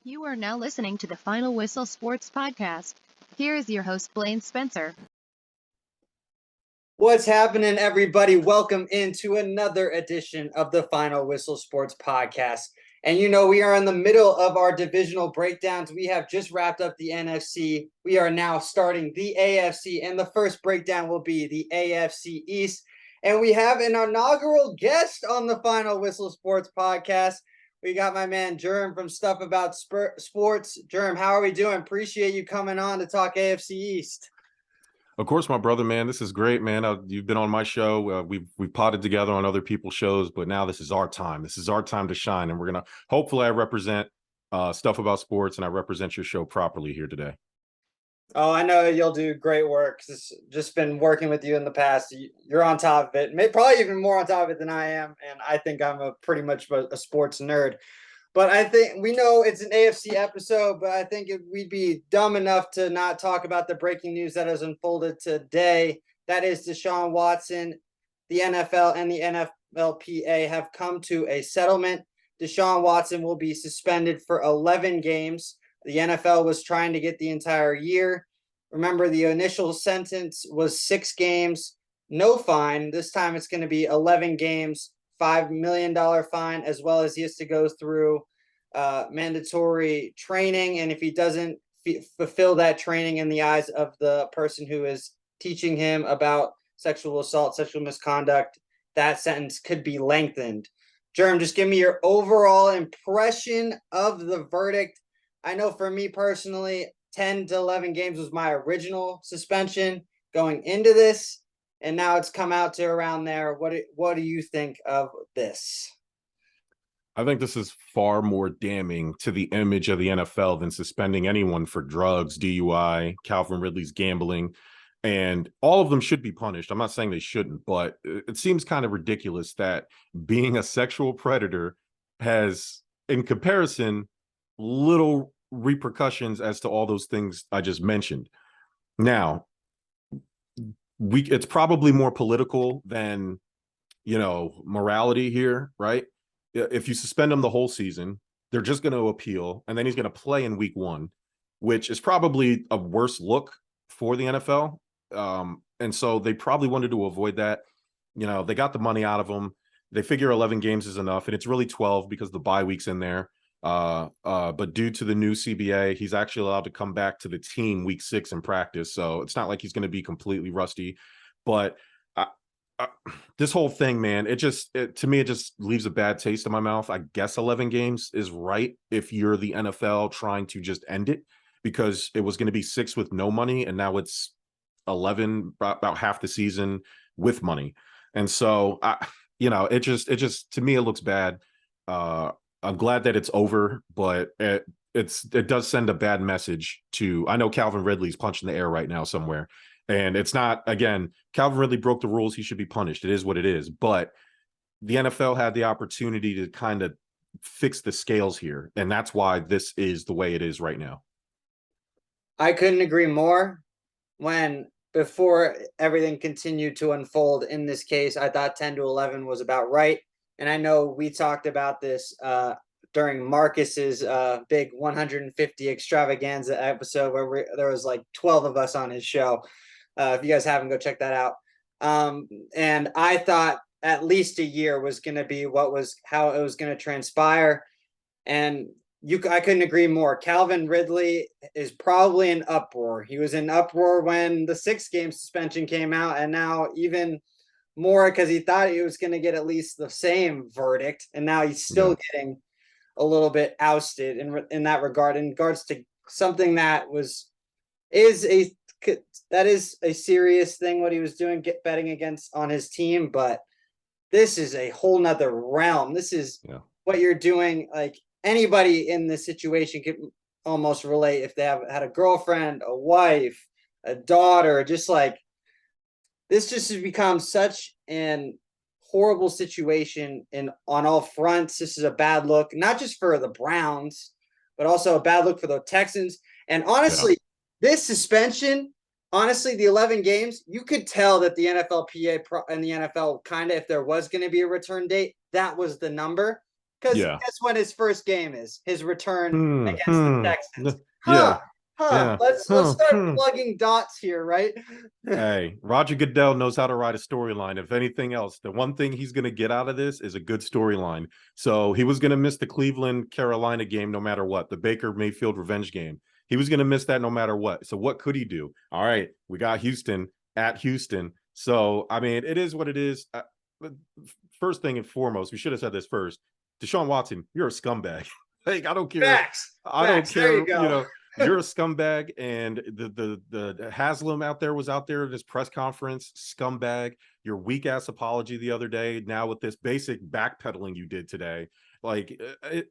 You are now listening to the Final Whistle Sports Podcast. Here is your host, Blaine Spencer. What's happening, everybody? Welcome into another edition of the Final Whistle Sports Podcast. And we are in the middle of our divisional breakdowns. We have just wrapped up the NFC. We are now starting the AFC, and the first breakdown will be the AFC East. And we have an inaugural guest on the Final Whistle Sports Podcast. We got my man Jerm from Stuff About Sports. Jerm, how are we doing? Appreciate you coming on to talk AFC East. Of course, my brother, man. This is great, man. You've been on my show. We've potted together on other people's shows, but now this is our time. This is our time to shine, and we're gonna. Hopefully, I represent Stuff About Sports, and I represent your show properly here today. Oh, I know you'll do great work. Just been working with you in the past. You're on top of it, probably even more on top of it than I am, and I think I'm pretty much a sports nerd. But I think we know it's an AFC episode, but I think we'd be dumb enough to not talk about the breaking news that has unfolded today. That is Deshaun Watson. The NFL and the NFLPA have come to a settlement. Deshaun Watson will be suspended for 11 games. The NFL was trying to get the entire year. Remember, the initial sentence was 6 games, no fine. This time it's going to be 11 games. $5 million fine, as well as he has to go through mandatory training. And if he doesn't fulfill that training in the eyes of the person who is teaching him about sexual assault, sexual misconduct, that sentence could be lengthened. Jerm, just give me your overall impression of the verdict. I know for me personally, 10 to 11 games was my original suspension going into this. And now it's come out to around there. What do you think of this? I think this is far more damning to the image of the NFL than suspending anyone for drugs, DUI, Calvin Ridley's gambling, and all of them should be punished. I'm not saying they shouldn't, but it seems kind of ridiculous that being a sexual predator has, in comparison, little repercussions as to all those things I just mentioned. Now, it's probably more political than morality here, right? If you suspend him the whole season, they're just going to appeal, and then he's going to play in week 1, which is probably a worse look for the NFL. And so they probably wanted to avoid that. They got the money out of him. They figure 11 games is enough, and it's really 12 because the bye week's in there. But due to the new CBA, he's actually allowed to come back to the team week 6 in practice. So it's not like he's going to be completely rusty. But this whole thing, man, to me, it just leaves a bad taste in my mouth. I guess 11 games is right if you're the NFL trying to just end it, because it was going to be 6 with no money, and now it's 11, about half the season with money. And so, it just to me, it looks bad. I'm glad that it's over, but it does send a bad message to. I know Calvin Ridley's punching the air right now somewhere, and it's not. Again, Calvin Ridley broke the rules; he should be punished. It is what it is. But the NFL had the opportunity to kind of fix the scales here, and that's why this is the way it is right now. I couldn't agree more. Before everything continued to unfold in this case, I thought 10 to 11 was about right. And I know we talked about this during Marcus's big 150 extravaganza episode where there was like 12 of us on his show. If you guys haven't, go check that out. And I thought at least a year was going to be how it was going to transpire. And I couldn't agree more. Calvin Ridley is probably in uproar. He was in uproar when the 6-game suspension came out, and now even more because he thought he was going to get at least the same verdict, and now he's still getting a little bit ousted in that regard. In regards to something that is a serious thing, what he was doing, betting against on his team, but this is a whole nother realm. This is what you're doing. Like, anybody in this situation could almost relate if they had a girlfriend, a wife, a daughter, just like. This just has become such an horrible situation on all fronts. This is a bad look, not just for the Browns, but also a bad look for the Texans. And honestly, this suspension, the 11 games, you could tell that the NFLPA and the NFL if there was going to be a return date, that was the number. Because Yeah. guess when his first game is? His return against the Texans. Yeah. Let's start plugging dots here, right? Hey, Roger Goodell knows how to write a storyline. If anything else, the one thing he's going to get out of this is a good storyline. So he was going to miss the Cleveland Carolina game no matter what, the Baker Mayfield revenge game. He was going to miss that no matter what. So what could he do? All right, we got Houston at Houston. So, I mean, it is what it is. First thing and foremost, we should have said this first. Deshaun Watson, you're a scumbag. Like, I don't care. Facts. I don't care. There you go. You know, you're a scumbag, and the Haslam out there was out there at his press conference, scumbag. Your weak ass apology the other day. Now with this basic backpedaling you did today, like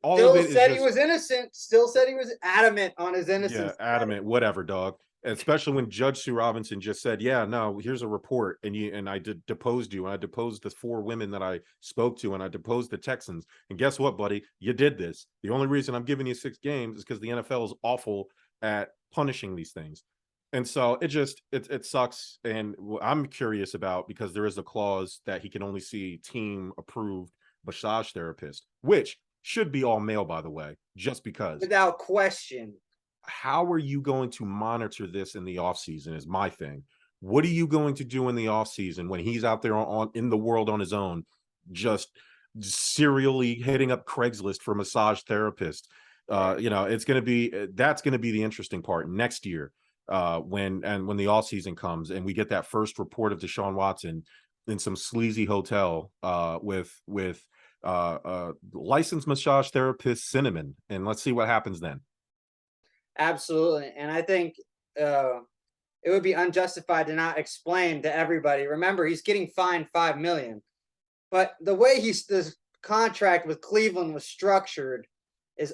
all Still of it said is he was innocent. Still said he was adamant on his innocence. Yeah, adamant, whatever, dog. Especially when Judge Sue Robinson just said, "Yeah, no, here's a report," and I deposed you, and I deposed the 4 women that I spoke to, and I deposed the Texans. And guess what, buddy? You did this. The only reason I'm giving you 6 games is because the NFL is awful at punishing these things. And so it sucks. And I'm curious about, because there is a clause that he can only see team approved massage therapist, which should be all male, by the way, just because. Without question. How are you going to monitor this in the offseason is my thing. What are you going to do in the offseason when he's out there in the world on his own, just serially hitting up Craigslist for massage therapist? It's going to be, that's going to be the interesting part next year when the offseason comes and we get that first report of Deshaun Watson in some sleazy hotel with licensed massage therapist Cinnamon, and let's see what happens then. Absolutely. And I think it would be unjustified to not explain to everybody. Remember, he's getting fined $5 million. But the way the contract with Cleveland was structured is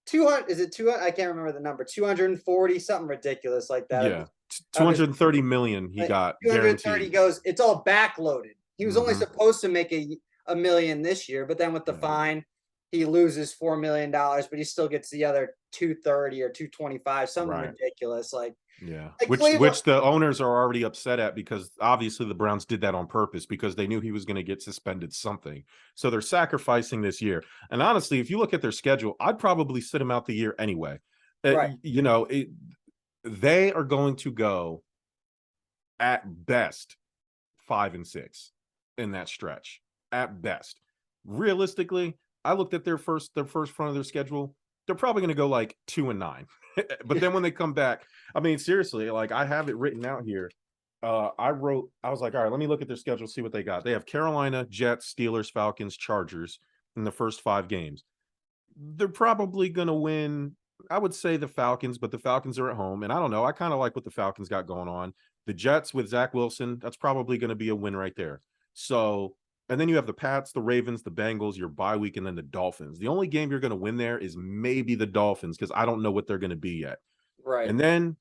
200. Is it 200? I can't remember the number. 240, something ridiculous like that. Yeah. 230 million he got 230 guaranteed. goes, it's all backloaded. He was only supposed to make a million this year, but then with the fine, he loses $4 million, but he still gets the other 230 or 225, something ridiculous. Which the owners are already upset at, because obviously the Browns did that on purpose because they knew he was going to get suspended something. So they're sacrificing this year. And honestly, if you look at their schedule, I'd probably sit him out the year anyway. They are going to go at best 5-6 in that stretch. At best. Realistically, I looked at their first front of their schedule. They're probably going to go like 2-9. But then when they come back, I mean, seriously, like I have it written out here. I was like, all right, let me look at their schedule, see what they got. They have Carolina, Jets, Steelers, Falcons, Chargers in the first 5 games. They're probably going to win, I would say the Falcons, but the Falcons are at home. And I don't know. I kind of like what the Falcons got going on. The Jets with Zach Wilson, that's probably going to be a win right there. So, and then you have the Pats, the Ravens, the Bengals, your bye week, and then the Dolphins. The only game you're going to win there is maybe the Dolphins, because I don't know what they're going to be yet. Right. And then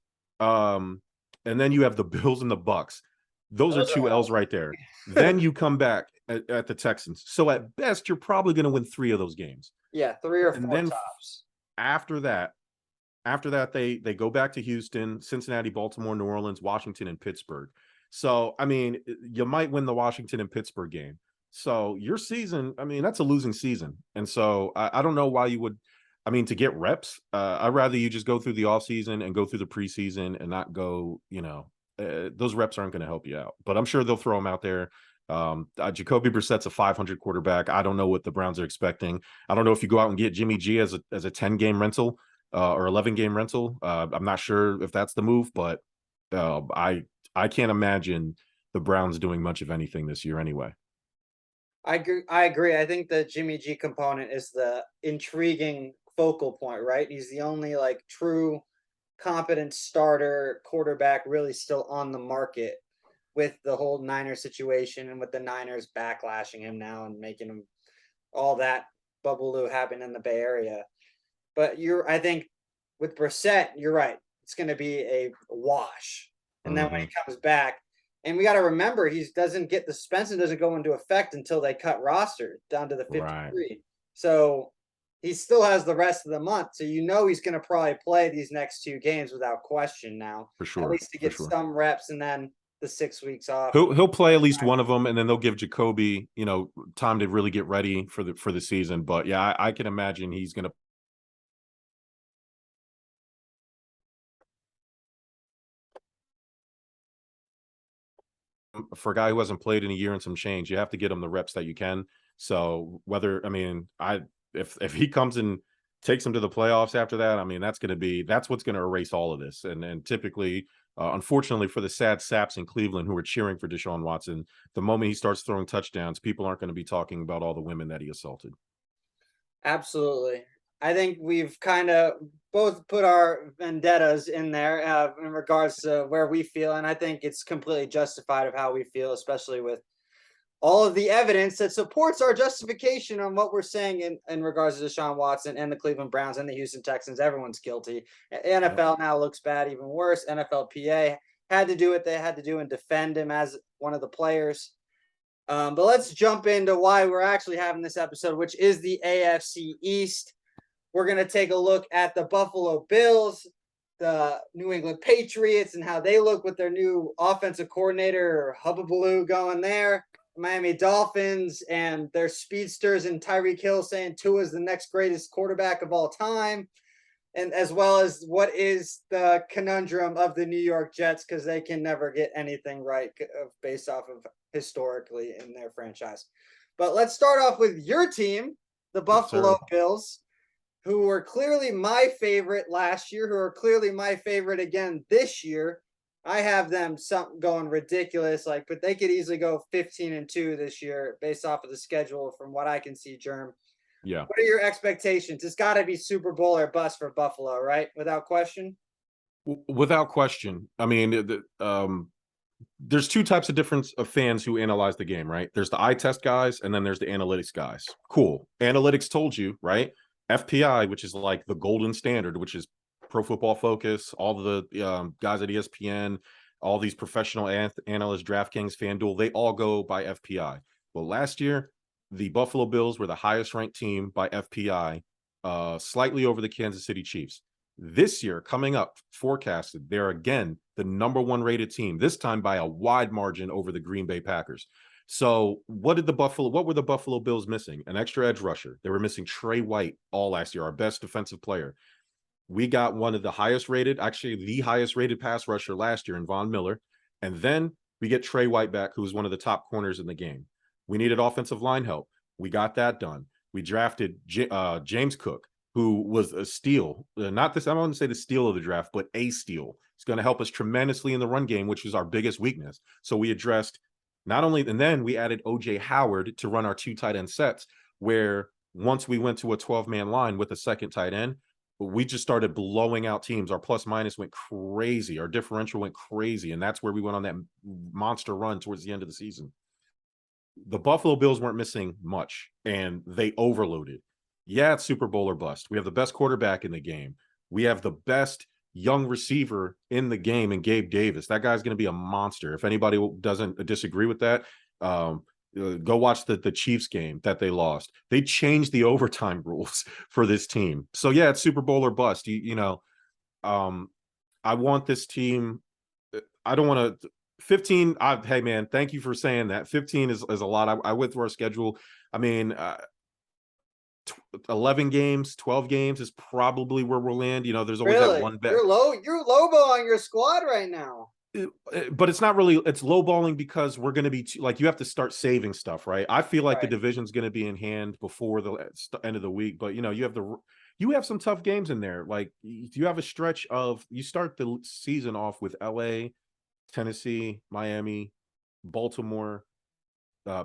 you have the Bills and the Bucks. Those are 2 L's right there. Then you come back at the Texans. So at best, you're probably going to win 3 of those games. Yeah, 3 or 4 and then tops. After that, they go back to Houston, Cincinnati, Baltimore, New Orleans, Washington, and Pittsburgh. So, I mean, you might win the Washington and Pittsburgh game. So your season, I mean, that's a losing season. And so I don't know why you would, I mean, to get reps, I'd rather you just go through the offseason and go through the preseason and not go, those reps aren't going to help you out. But I'm sure they'll throw them out there. Jacoby Brissett's a 500 quarterback. I don't know what the Browns are expecting. I don't know if you go out and get Jimmy G as a 10-game rental or 11-game rental. I'm not sure if that's the move, but I can't imagine the Browns doing much of anything this year anyway. I agree. I think the Jimmy G component is the intriguing focal point, right? He's the only true competent starter quarterback really still on the market, with the whole Niners situation and with the Niners backlashing him now and making him all that bubbaloo happen in the Bay Area. But I think with Brissett, you're right. It's going to be a wash. And then when he comes back, and we got to remember, the suspension doesn't go into effect until they cut roster down to the 53. Right. So he still has the rest of the month. So he's going to probably play these next 2 games without question now. For sure. At least to get some reps. And then the 6 weeks off. He'll play at least one of them, and then they'll give Jacoby, time to really get ready for the season. But yeah, I can imagine he's going to. For a guy who hasn't played in a year and some change, you have to get him the reps that you can. So if he comes and takes him to the playoffs after that, that's what's going to erase all of this. And typically, unfortunately for the sad saps in Cleveland who are cheering for Deshaun Watson, the moment he starts throwing touchdowns, people aren't going to be talking about all the women that he assaulted. Absolutely. I think we've kind of both put our vendettas in there in regards to where we feel. And I think it's completely justified of how we feel, especially with all of the evidence that supports our justification on what we're saying in regards to Deshaun Watson and the Cleveland Browns and the Houston Texans. Everyone's guilty. NFL now looks bad, even worse. NFLPA had to do what they had to do and defend him as one of the players. But let's jump into why we're actually having this episode, which is the AFC East. We're going to take a look at the Buffalo Bills, the New England Patriots, and how they look with their new offensive coordinator, Hubbabaloo, going there. Miami Dolphins and their speedsters and Tyreek Hill saying Tua is the next greatest quarterback of all time. And as well as what is the conundrum of the New York Jets, because they can never get anything right based off of historically in their franchise. But let's start off with your team, the Buffalo Bills, who were clearly my favorite last year, who are clearly my favorite again this year. I have them something going ridiculous, but they could easily go 15-2 this year based off of the schedule from what I can see, Germ. Yeah. What are your expectations? It's got to be Super Bowl or bust for Buffalo, right? Without question? Without question. There's two types of fans who analyze the game, right? There's the eye test guys, and then there's the analytics guys. Cool. Analytics told you, right? FPI, which is like the golden standard, which is Pro Football Focus, all the guys at ESPN, all these professional analysts, DraftKings, FanDuel, they all go by FPI. Well, last year, the Buffalo Bills were the highest ranked team by FPI, slightly over the Kansas City Chiefs. This year, coming up, forecasted, they're again the number one rated team, this time by a wide margin over the Green Bay Packers. So what were the Buffalo Bills missing? An extra edge rusher. They were missing Trey White all last year, our best defensive player. We got one of the highest rated, actually the highest rated pass rusher last year in Von Miller. And then we get Trey White back, who was one of the top corners in the game. We needed offensive line help. We got that done. We drafted James Cook, who was a steal. I don't want to say the steal of the draft, but a steal. It's going to help us tremendously in the run game, which is our biggest weakness. So we addressed and then we added OJ Howard to run our two tight end sets, where once we went to a 12-man line with a second tight end, we just started blowing out teams. Our plus minus went crazy. Our differential went crazy. And that's where we went on that monster run towards the end of the season. The Buffalo Bills weren't missing much, and they overloaded. Yeah, it's Super Bowl or bust. We have the best quarterback in the game. We have the best young receiver in the game in Gabe Davis. That guy's going to be a monster. If anybody doesn't disagree with that, go watch the Chiefs game that they lost. They changed the overtime rules for this team. So yeah, it's Super Bowl or bust. I want this team. I don't want to 15. Hey man, thank you for saying that. 15 is a lot. I went through our schedule. 11 games, 12 games is probably where we'll land. There's always that one bet. You're lowballing your squad right now. But it's not really, it's lowballing because we're going to be you have to start saving stuff, right? I feel like the division's going to be in hand before the end of the week, but you have some tough games in there. You have a stretch of, you start the season off with LA, Tennessee, Miami, Baltimore,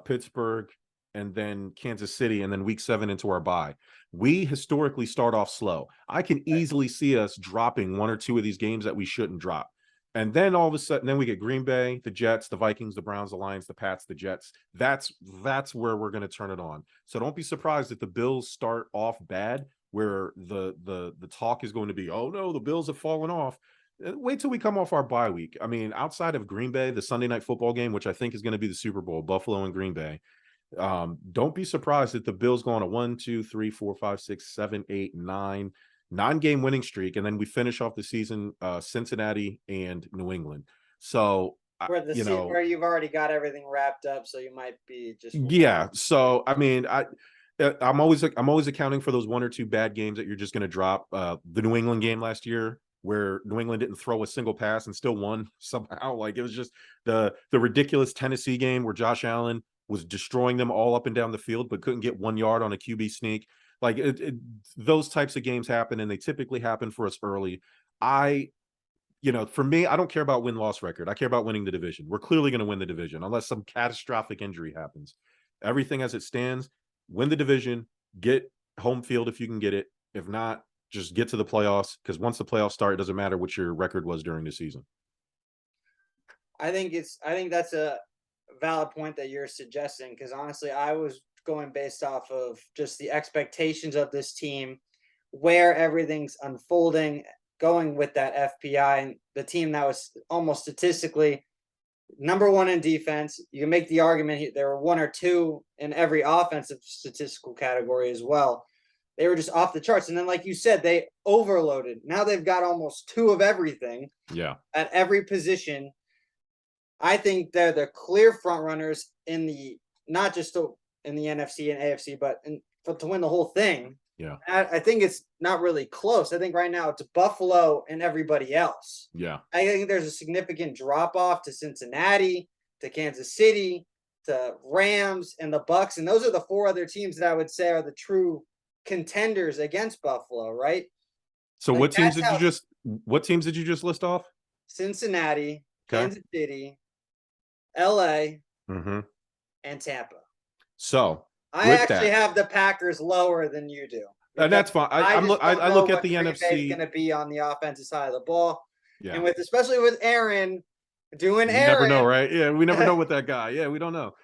Pittsburgh, and then Kansas City, and then week 7 into our bye. We historically start off slow. I can easily see us dropping one or two of these games that we shouldn't drop. And then all of a sudden, then we get Green Bay, the Jets, the Vikings, the Browns, the Lions, the Pats, the Jets. That's where we're going to turn it on. So don't be surprised if the Bills start off bad, where the talk is going to be, oh no, the Bills have fallen off. Wait till we come off our bye week. Outside of Green Bay, the Sunday night football game, which I think is going to be the Super Bowl, Buffalo and Green Bay. Don't be surprised if the Bills go on a 1, 2, 3, 4, 5, 6, 7, 8, 9 9-game winning streak, and then we finish off the season Cincinnati and New England. So where you've already got everything wrapped up, so you might be just So I mean, I'm always accounting for those one or two bad games that you're just going to drop. The New England game last year, where New England didn't throw a single pass and still won somehow. Like, it was just the ridiculous Tennessee game where Josh Allen was destroying them all up and down the field, but couldn't get 1 yard on a QB sneak. Like, those types of games happen, and they typically happen for us early. For me, I don't care about win-loss record. I care about winning the division. We're clearly going to win the division unless some catastrophic injury happens. Everything as it stands, win the division, get home field if you can get it. If not, just get to the playoffs, because once the playoffs start, it doesn't matter what your record was during the season. I think that's a valid point that you're suggesting, because honestly, I was going based off of just the expectations of this team, where everything's unfolding, going with that FPI, and the team that was almost statistically number one in defense. You can make the argument there were one or two in every offensive statistical category as well. They were just off the charts. And then, like you said, they overloaded. Now they've got almost two of everything at every position. I think they're the clear front runners in not just in the NFC and AFC, but to win the whole thing. Yeah. I think it's not really close. I think right now it's Buffalo and everybody else. Yeah. I think there's a significant drop off to Cincinnati, to Kansas City, to Rams, and the Bucks. And those are the four other teams that I would say are the true contenders against Buffalo, right? So what teams did you just list off? Cincinnati, Kansas City, LA, and Tampa. So I actually have the Packers lower than you do. And that's fine. I look at the NFC. Going to be on the offensive side of the ball, and especially with Aaron doing you Aaron. Never know, right? Yeah, we never know with that guy. Yeah, we don't know.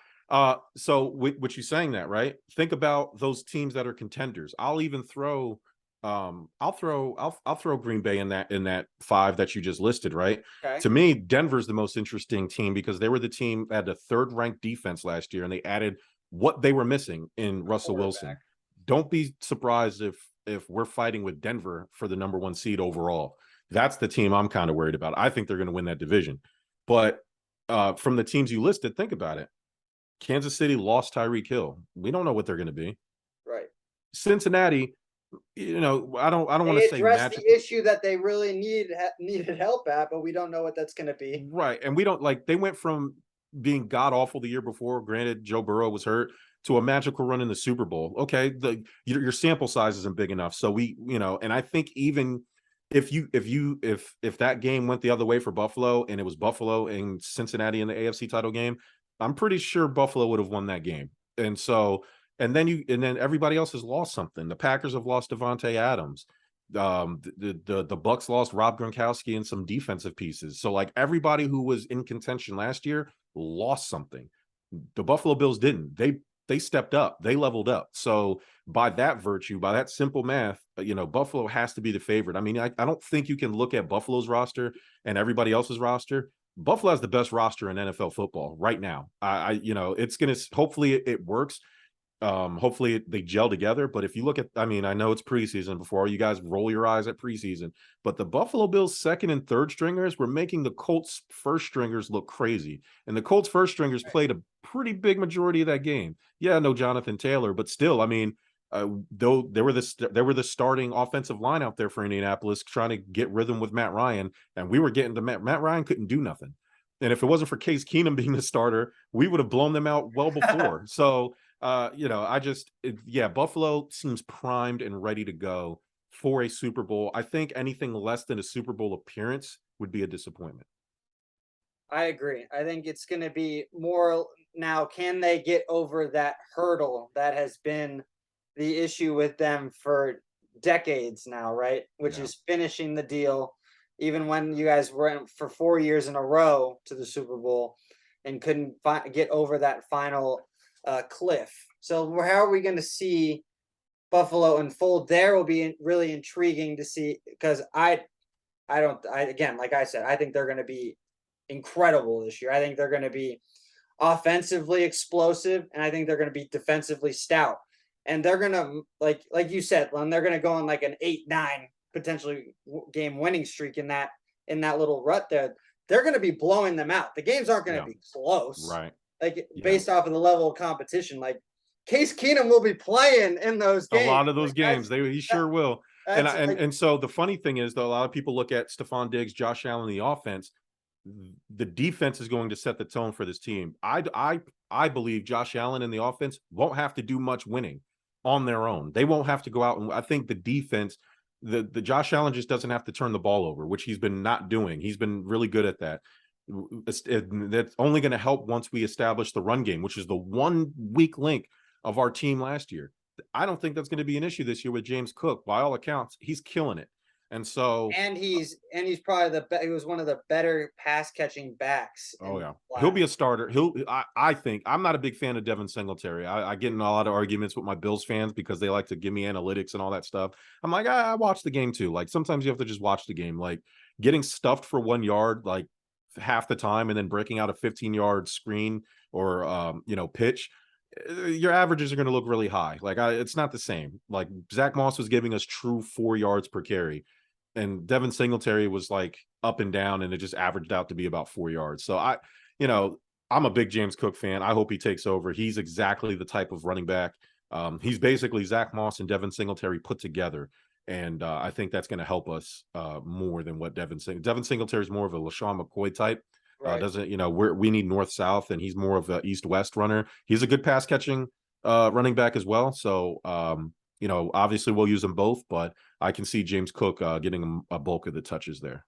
So what you saying that, right? Think about those teams that are contenders. I'll even throw, I'll throw Green Bay in that five that you just listed, right? Okay. To me, Denver's the most interesting team because they were the team that had the third ranked defense last year, and they added what they were missing in Russell Wilson. Don't be surprised if we're fighting with Denver for the number one seed overall. That's the team I'm kind of worried about. I think they're going to win that division. But from the teams you listed, think about it. Kansas City lost Tyreek Hill. We don't know what they're going to be. Right. Cincinnati, I don't want to say magic. The issue that they really needed help at, but we don't know what that's going to be. Right. And we don't they went from being god awful the year before, granted Joe Burrow was hurt, to a magical run in the Super Bowl. Okay, your sample size isn't big enough. So and I think even if that game went the other way for Buffalo and it was Buffalo and Cincinnati in the AFC title game, I'm pretty sure Buffalo would have won that game. And so and then everybody else has lost something. The Packers have lost Devontae Adams. The Bucks lost Rob Gronkowski and some defensive pieces. So everybody who was in contention last year lost something. The Buffalo Bills didn't. They stepped up. They leveled up. So by that virtue, by that simple math, Buffalo has to be the favorite. I mean, I don't think you can look at Buffalo's roster and everybody else's roster. Buffalo has the best roster in NFL football right now. It's going to, hopefully it works. Hopefully they gel together. But if you look at, I know it's preseason before you guys roll your eyes at preseason, but the Buffalo Bills second and third stringers were making the Colts first stringers look crazy. And the Colts first stringers played a pretty big majority of that game. Yeah, no Jonathan Taylor, but still, though they were the starting offensive line out there for Indianapolis trying to get rhythm with Matt Ryan, and we were getting to Matt Ryan couldn't do nothing. And if it wasn't for Case Keenum being the starter, we would have blown them out well before. So Buffalo seems primed and ready to go for a Super Bowl. I think anything less than a Super Bowl appearance would be a disappointment. I agree. I think it's going to be more now. Can they get over that hurdle that has been the issue with them for decades now, right? Which is finishing the deal, even when you guys went for 4 years in a row to the Super Bowl and couldn't get over that final cliff. So how are we going to see Buffalo unfold? There will be really intriguing to see, because again, like I said, I think they're going to be incredible this year. I think they're going to be offensively explosive, and I think they're going to be defensively stout. And they're going to, like you said, Len, they're going to go on an 8-9 potentially game winning streak in that little rut there. they're going to be blowing them out. The games aren't going to be close. Right. Like based off of the level of competition, like Case Keenum will be playing in those games. A lot of those games, he sure will. And so the funny thing is, though, a lot of people look at Stephon Diggs, Josh Allen, the offense. The defense is going to set the tone for this team. I believe Josh Allen and the offense won't have to do much winning on their own. They won't have to go out, and I think the defense, the Josh Allen just doesn't have to turn the ball over, which he's been not doing. He's been really good at that. That's only going to help once we establish the run game, which is the one weak link of our team last year. I don't think that's going to be an issue this year with James Cook. By all accounts, he's killing it. And so, he's probably he was one of the better pass catching backs. Oh yeah, he'll be a starter. I think I'm not a big fan of Devin Singletary. I get in a lot of arguments with my Bills fans because they like to give me analytics and all that stuff. I'm like, I watch the game too. Like sometimes you have to just watch the game. Like getting stuffed for 1 yard, like half the time, and then breaking out a 15-yard screen or pitch. Your averages are going to look really high. Like it's not the same. Like Zach Moss was giving us true 4 yards per carry, and Devin Singletary was like up and down, and it just averaged out to be about 4 yards. So I'm a big James Cook fan. I hope he takes over. He's exactly the type of running back. He's basically Zach Moss and Devin Singletary put together. And I think that's going to help us more than what Devin Singletary is more of a LaShawn McCoy type. Right. We need north-south, and he's more of an east-west runner. He's a good pass-catching running back as well. So, obviously we'll use them both, but I can see James Cook getting a bulk of the touches there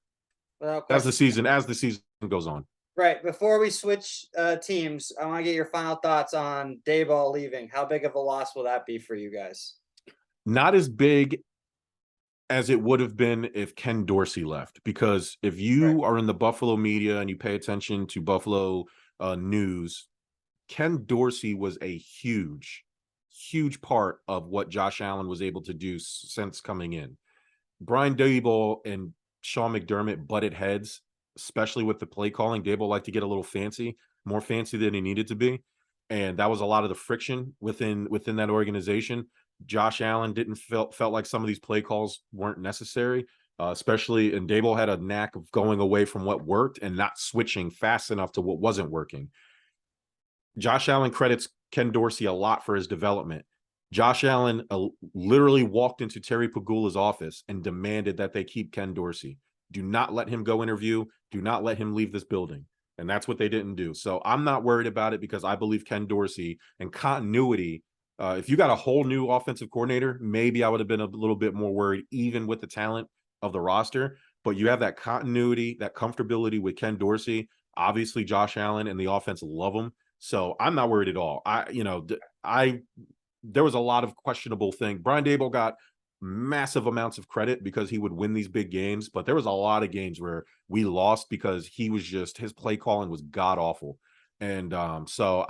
as the season goes on. Right. Before we switch teams, I want to get your final thoughts on Daboll leaving. How big of a loss will that be for you guys? Not as big as it would have been if Ken Dorsey left, because if you are in the Buffalo media and you pay attention to Buffalo news, Ken Dorsey was a huge part of what Josh Allen was able to do since coming in. Brian Daboll and Sean McDermott butted heads, especially with the play calling. Daboll liked to get a little fancy, more fancy than he needed to be. And that was a lot of the friction within that organization. Josh Allen felt like some of these play calls weren't necessary, especially, and Daboll had a knack of going away from what worked and not switching fast enough to what wasn't working. Josh Allen credits Ken Dorsey a lot for his development. Josh Allen literally walked into Terry Pagula's office and demanded that they keep Ken Dorsey. Do not let him go interview. Do not let him leave this building. And that's what they didn't do. So I'm not worried about it because I believe Ken Dorsey and continuity. If you got a whole new offensive coordinator, maybe I would have been a little bit more worried, even with the talent of the roster. But you have that continuity, that comfortability with Ken Dorsey. Obviously, Josh Allen and the offense love him. So I'm not worried at all. There was a lot of questionable things. Brian Daboll got massive amounts of credit because he would win these big games, but there was a lot of games where we lost because his play calling was god awful. And so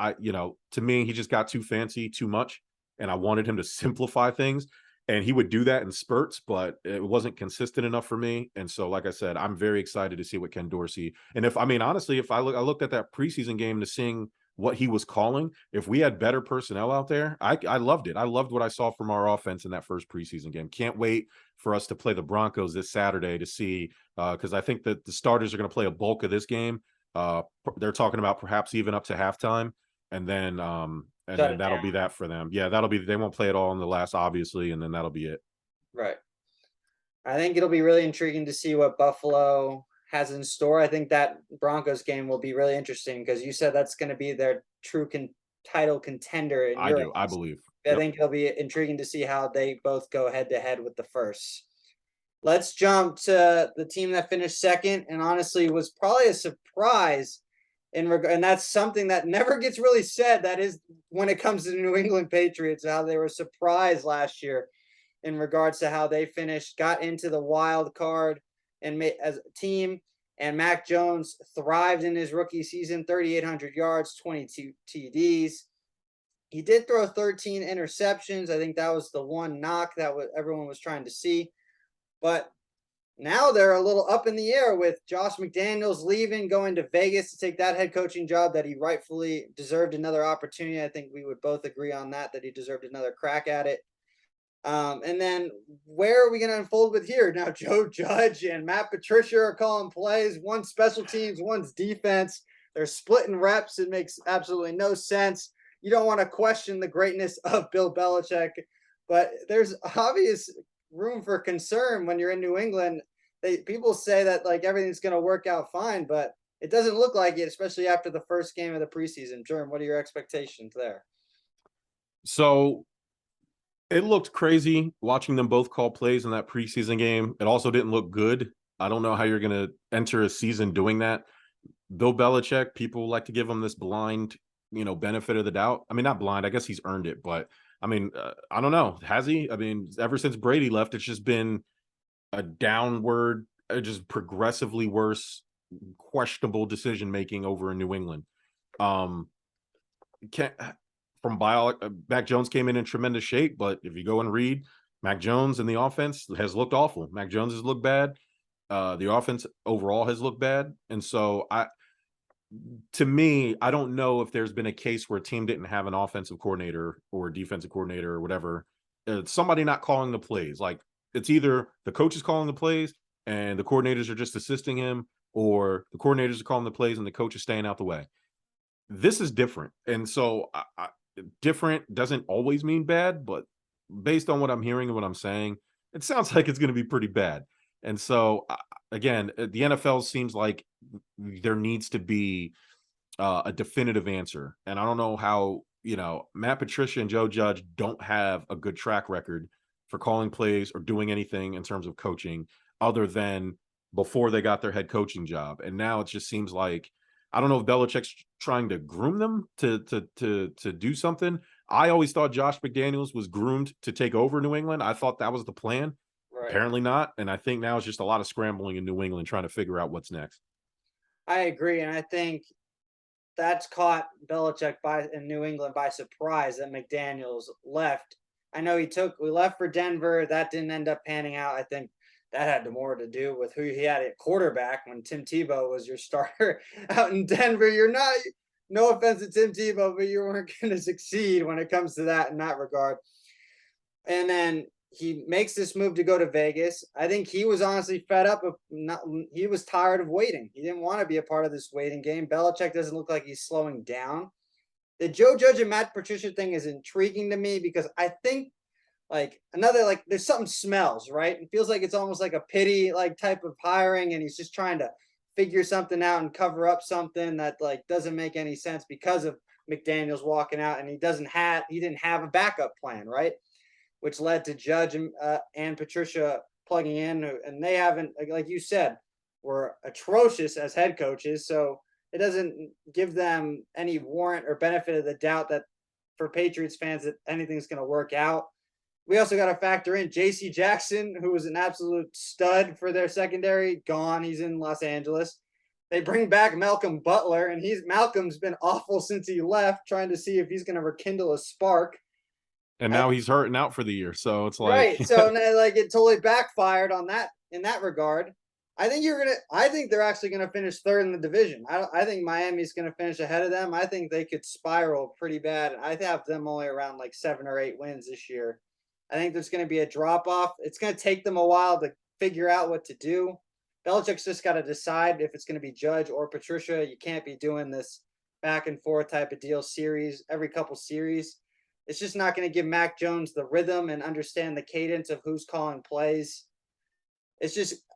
to me, he just got too fancy, too much, and I wanted him to simplify things. And he would do that in spurts, but it wasn't consistent enough for me. And so, like I said, I'm very excited to see what Ken Dorsey. And honestly, if I looked at that preseason game to seeing what he was calling, if we had better personnel out there, I loved it. I loved what I saw from our offense in that first preseason game. Can't wait for us to play the Broncos this Saturday to see, because I think that the starters are going to play a bulk of this game. They're talking about perhaps even up to halftime, and then that'll be that for them. Yeah, they won't play it all in the last, obviously, and then that'll be it. Right. I think it'll be really intriguing to see what Buffalo has in store. I think that Broncos game will be really interesting because you said that's going to be their true title contender. I believe. I think it'll be intriguing to see how they both go head to head with the first. Let's jump to the team that finished second and honestly was probably a surprise and that's something that never gets really said. That is when it comes to the New England Patriots, how they were surprised last year in regards to how they finished, got into the wild card and made as a team. And Mac Jones thrived in his rookie season, 3,800 yards, 22 TDs. He did throw 13 interceptions. I think that was the one knock that everyone was trying to see. But now they're a little up in the air with Josh McDaniels leaving, going to Vegas to take that head coaching job that he rightfully deserved another opportunity. I think we would both agree on that he deserved another crack at it. And then where are we going to unfold with here? Now, Joe Judge and Matt Patricia are calling plays. One's special teams, one's defense. They're splitting reps. It makes absolutely no sense. You don't want to question the greatness of Bill Belichick, but there's obvious room for concern when you're in New England. People say that like everything's going to work out fine, but it doesn't look like it, especially after the first game of the preseason. Jerm, what are your expectations there? So it looked crazy watching them both call plays in that preseason game. It also didn't look good. I don't know how you're going to enter a season doing that. Bill Belichick, people like to give him this blind, benefit of the doubt. I mean, not blind. I guess he's earned it, but I mean, I don't know. Has he? I mean, ever since Brady left, it's just been a downward, just progressively worse, questionable decision making over in New England. Mac Jones came in tremendous shape, but if you go and read, Mac Jones and the offense has looked awful. Mac Jones has looked bad. The offense overall has looked bad, and so to me, I don't know if there's been a case where a team didn't have an offensive coordinator or defensive coordinator or whatever. Somebody not calling the plays. Like it's either the coach is calling the plays and the coordinators are just assisting him, or the coordinators are calling the plays and the coach is staying out the way. This is different, and so different doesn't always mean bad, but based on what I'm hearing and what I'm saying, it sounds like it's going to be pretty bad. And so, again, the NFL seems like there needs to be a definitive answer. And I don't know how, Matt Patricia and Joe Judge don't have a good track record for calling plays or doing anything in terms of coaching other than before they got their head coaching job. And now it just seems like, I don't know if Belichick's trying to groom them to do something. I always thought Josh McDaniels was groomed to take over New England. I thought that was the plan. Right. Apparently not. And I think now it's just a lot of scrambling in New England trying to figure out what's next. I agree. And I think that's caught Belichick in New England by surprise that McDaniels left. I know we left for Denver. That didn't end up panning out. I think that had more to do with who he had at quarterback when Tim Tebow was your starter out in Denver. No offense to Tim Tebow, but you weren't going to succeed when it comes to that in that regard. And then he makes this move to go to Vegas. I think he was honestly fed up he was tired of waiting. He didn't want to be a part of this waiting game. Belichick doesn't look like he's slowing down. The Joe Judge and Matt Patricia thing is intriguing to me because I think there's something smells, right? It feels like it's almost like a pity type of hiring, and he's just trying to figure something out and cover up something that doesn't make any sense because of McDaniels walking out, and he didn't have a backup plan, right? Which led to Judge and Patricia plugging in, and they haven't, like you said, were atrocious as head coaches. So it doesn't give them any warrant or benefit of the doubt that for Patriots fans that anything's going to work out. We also got to factor in J.C. Jackson, who was an absolute stud for their secondary, gone. He's in Los Angeles. They bring back Malcolm Butler, and Malcolm's been awful since he left, trying to see if he's going to rekindle a spark. And now he's hurting out for the year, so it's like right. So it totally backfired on that in that regard. I think they're actually gonna finish third in the division. I think Miami's gonna finish ahead of them. I think they could spiral pretty bad. I have them only around 7 or 8 wins this year. I think there's gonna be a drop off. It's gonna take them a while to figure out what to do. Belichick's just got to decide if it's gonna be Judge or Patricia. You can't be doing this back and forth type of deal every couple series. It's just not going to give Mac Jones the rhythm and understand the cadence of who's calling plays.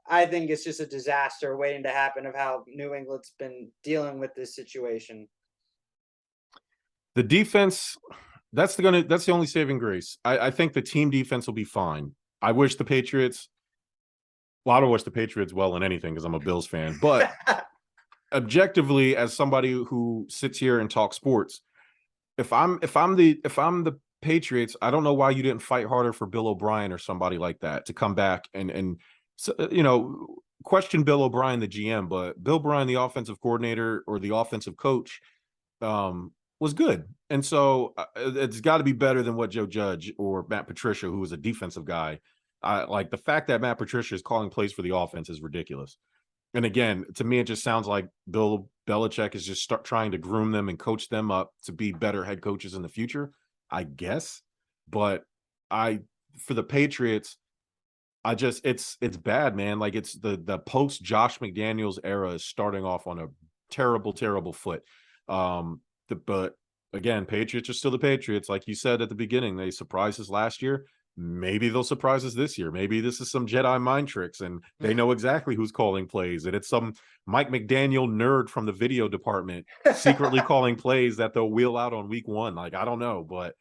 I think it's just a disaster waiting to happen of how New England's been dealing with this situation. The defense, that's the only saving grace. I think the team defense will be fine. I don't wish the Patriots well in anything because I'm a Bills fan, but objectively, as somebody who sits here and talks sports, if I'm the Patriots, I don't know why you didn't fight harder for Bill O'Brien or somebody like that to come back and question Bill O'Brien, the GM, but Bill O'Brien, the offensive coordinator or the offensive coach, was good. And so it's got to be better than what Joe Judge or Matt Patricia, who was a defensive guy. The fact that Matt Patricia is calling plays for the offense is ridiculous. And again, to me, it just sounds like Bill Belichick is just trying to groom them and coach them up to be better head coaches in the future, I guess. But I for the Patriots, it's bad, man. Like it's the post Josh McDaniels era is starting off on a terrible, terrible foot. But again, Patriots are still the Patriots. Like you said at the beginning, they surprised us last year. Maybe they'll surprise us this year. Maybe this is some Jedi mind tricks and they know exactly who's calling plays. And it's some Mike McDaniel nerd from the video department secretly calling plays that they'll wheel out on week 1. Like, I don't know, but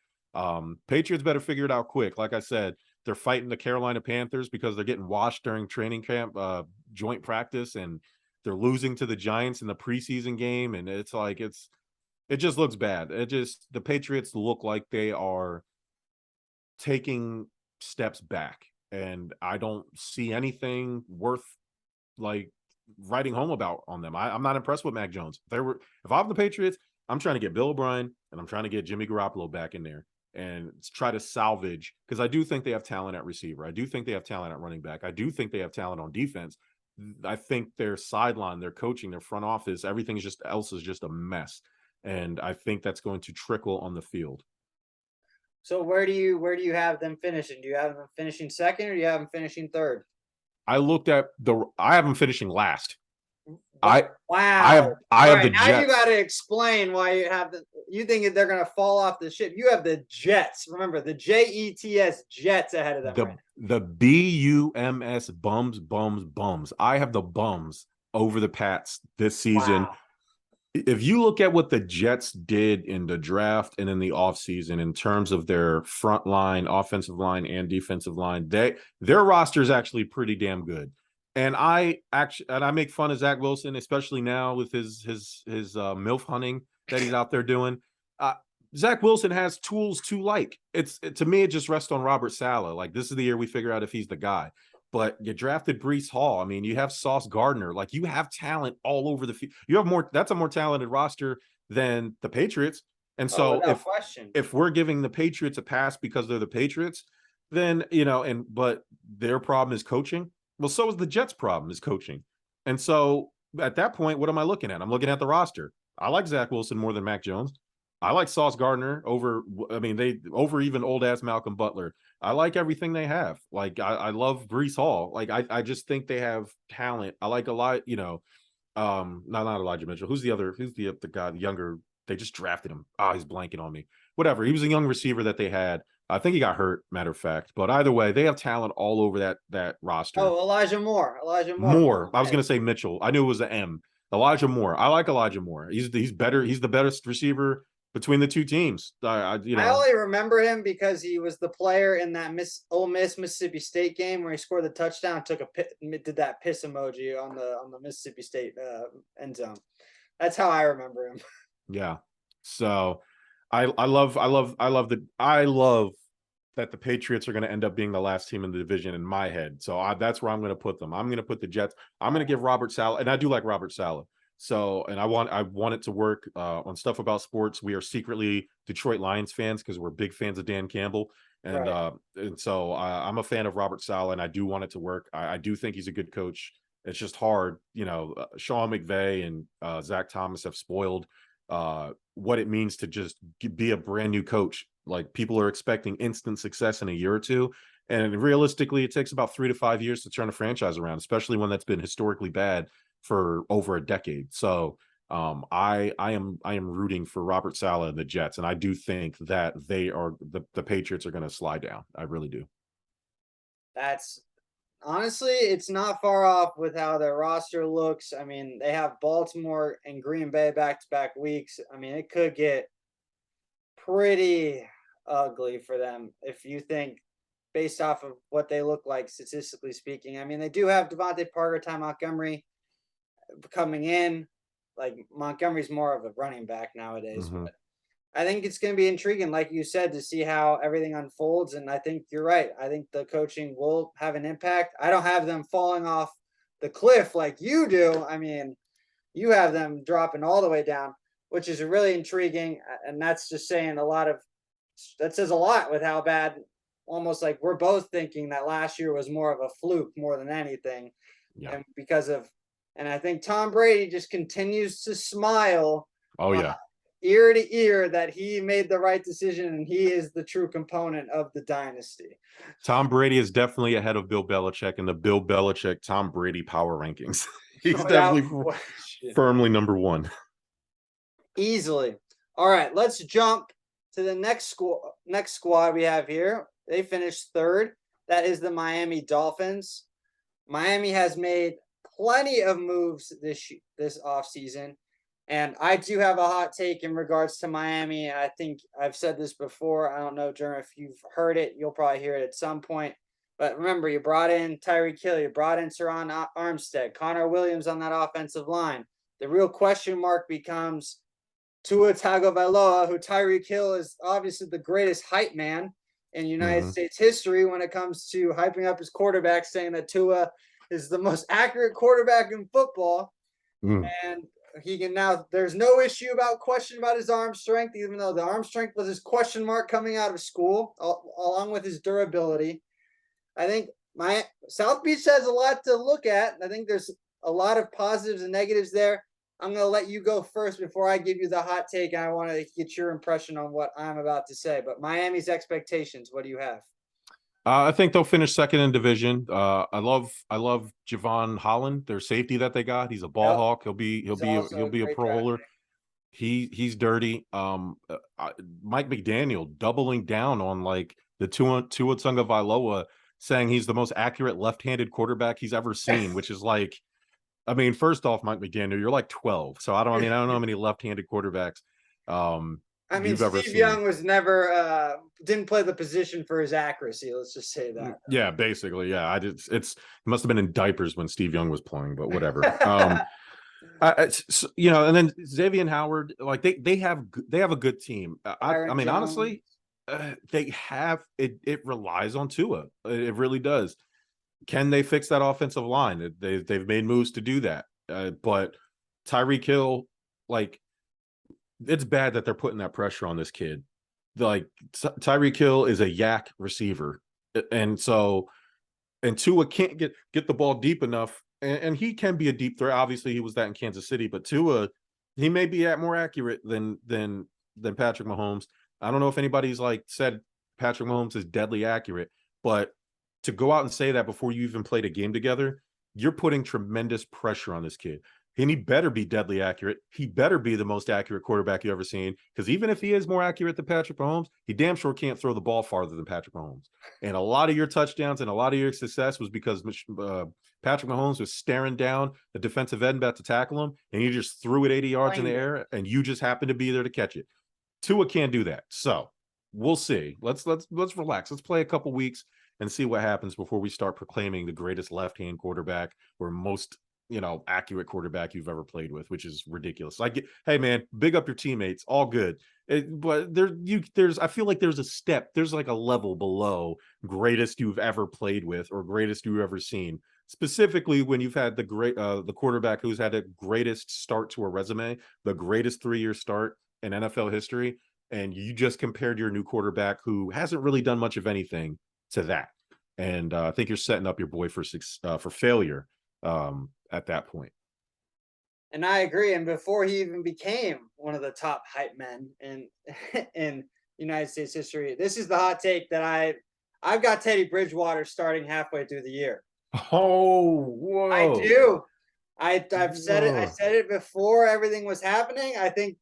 Patriots better figure it out quick. Like I said, they're fighting the Carolina Panthers because they're getting washed during training camp, joint practice, and they're losing to the Giants in the preseason game. And it's like, it just looks bad. The Patriots look like they are taking steps back, and I don't see anything worth like writing home about on them. I'm not impressed with Mac Jones. If I'm the Patriots, I'm trying to get Bill O'Brien and I'm trying to get Jimmy Garoppolo back in there and try to salvage, because I do think they have talent at receiver. I do think they have talent at running back. I do think they have talent on defense. I think their sideline, their coaching, their front office, everything is just a mess. And I think that's going to trickle on the field. So where do you have them finishing? Do you have them finishing second or do you have them finishing third? I have them finishing last. Wow. I have the now Jets. You got to explain why you think they're going to fall off the ship. You have the Jets. Remember, the Jets Jets ahead of them. The BUMS bums. I have the bums over the Pats this season. Wow. If you look at what the Jets did in the draft and in the offseason in terms of their front line, offensive line, and defensive line, their roster is actually pretty damn good. And I make fun of Zach Wilson, especially now with his MILF hunting that he's out there doing. Zach Wilson has tools to like. To me, it just rests on Robert Saleh. Like, this is the year we figure out if he's the guy. But you drafted Breece Hall. I mean, you have Sauce Gardner. Like, you have talent all over the field. You have more. That's a more talented roster than the Patriots. And so if we're giving the Patriots a pass because they're the Patriots, then, but their problem is coaching. Well, so is the Jets' problem is coaching. And so at that point, what am I looking at? I'm looking at the roster. I like Zach Wilson more than Mac Jones. I like Sauce Gardner over even old ass Malcolm Butler. I like everything they have. Like, I love Breece Hall. Like, I just think they have talent. I like a lot, not Elijah Mitchell. Who's the guy, the younger, they just drafted him. He's blanking on me. Whatever. He was a young receiver that they had. I think he got hurt, matter of fact. But either way, they have talent all over that roster. Oh, Elijah Moore. I was going to say Mitchell. I knew it was an M. Elijah Moore. I like Elijah Moore. He's better. He's the best receiver between the two teams. I only remember him because he was the player in that Ole Miss Mississippi State game where he scored the touchdown, did that piss emoji on the Mississippi State end zone. That's how I remember him. Yeah. So I love that the Patriots are going to end up being the last team in the division in my head. So that's where I'm going to put them. I'm going to put the Jets. I'm going to give Robert Saleh, and I do like Robert Saleh. So, and I want it to work on Stuff About Sports. We are secretly Detroit Lions fans because we're big fans of Dan Campbell. And right. And so I'm a fan of Robert Saleh, and I do want it to work. I do think he's a good coach. It's just hard. Sean McVay and Zach Thomas have spoiled what it means to just be a brand new coach. Like, people are expecting instant success in a year or two. And realistically, it takes about 3 to 5 years to turn a franchise around, especially one that's been historically bad for over a decade. So I am rooting for Robert Saleh and the Jets, and I do think that the Patriots are going to slide down. I really do. That's honestly, it's not far off with how their roster looks. I mean, they have Baltimore and Green Bay back-to-back weeks. I mean, it could get pretty ugly for them if you think based off of what they look like statistically speaking. I mean, they do have Devontae Parker, Ty Montgomery coming in. Like, Montgomery's more of a running back nowadays. Mm-hmm. But I think it's going to be intriguing, like you said, to see how everything unfolds. And I think you're right. I think the coaching will have an impact. I don't have them falling off the cliff like you do. I mean, you have them dropping all the way down, which is really intriguing. And that's just saying that says a lot with how bad, almost like we're both thinking that last year was more of a fluke more than anything. Yeah. And I think Tom Brady just continues to smile. Oh, yeah. ear to ear that he made the right decision and he is the true component of the dynasty. Tom Brady is definitely ahead of Bill Belichick in the Bill Belichick Tom Brady power rankings. He's definitely firmly number one. Easily. All right, let's jump to the next squad we have here. They finished third. That is the Miami Dolphins. Miami has made plenty of moves this offseason. And I do have a hot take in regards to Miami. I think I've said this before. I don't know, Jerm, if you've heard it. You'll probably hear it at some point. But remember, you brought in Tyreek Hill. You brought in Teron Armstead, Connor Williams on that offensive line. The real question mark becomes Tua Tagovailoa, who Tyreek Hill is obviously the greatest hype man in United States history when it comes to hyping up his quarterback, saying that Tua is the most accurate quarterback in football. And he can now, there's no question about his arm strength, even though the arm strength was his question mark coming out of school, along with his durability. I think South Beach has a lot to look at. I think there's a lot of positives and negatives there. I'm going to let you go first before I give you the hot take, and I want to get your impression on what I'm about to say. But Miami's expectations, what do you have? I think they'll finish second in division. I love Javon Holland, their safety that they got. He's a ball hawk. He'll be a Pro Bowler. He's dirty. Mike McDaniel doubling down on like the Tua Tagovailoa, saying he's the most accurate left-handed quarterback he's ever seen, which is like, I mean, first off, Mike McDaniel, you're like 12, so I don't know how many left-handed quarterbacks Steve Young was never didn't play the position for his accuracy. Let's just say that. Yeah, basically, yeah. It must have been in diapers when Steve Young was playing, but whatever. And then Xavier Howard, like they have a good team. I mean, honestly, they have it. It relies on Tua. It really does. Can they fix that offensive line? They've made moves to do that, but Tyreek Hill, like, it's bad that they're putting that pressure on this kid. Like, Tyreek Hill is a yak receiver, and Tua can't get the ball deep enough, and he can be a deep threat. Obviously, he was that in Kansas City, but Tua, he may be more accurate than Patrick Mahomes. I don't know if anybody's like said Patrick Mahomes is deadly accurate, but to go out and say that before you even played a game together, you're putting tremendous pressure on this kid. And he better be deadly accurate. He better be the most accurate quarterback you've ever seen. Because even if he is more accurate than Patrick Mahomes, he damn sure can't throw the ball farther than Patrick Mahomes. And a lot of your touchdowns and a lot of your success was because Patrick Mahomes was staring down the defensive end about to tackle him, and he just threw it 80 yards in the air, and you just happened to be there to catch it. Tua can't do that. So we'll see. Let's relax. Let's play a couple weeks and see what happens before we start proclaiming the greatest left-hand quarterback or most accurate quarterback you've ever played with, which is ridiculous. Like, hey man, big up your teammates, all good. But I feel like there's a step, there's like a level below greatest you've ever played with or greatest you've ever seen. Specifically, when you've had the quarterback who's had the greatest start to a resume, the greatest 3-year start in NFL history, and you just compared your new quarterback who hasn't really done much of anything to that. And I think you're setting up your boy for failure at that point. And I agree. And before he even became one of the top hype men in United States history, this is the hot take that I've got Teddy Bridgewater starting halfway through the year. Oh, whoa! I do. I've said it. I said it before everything was happening. I think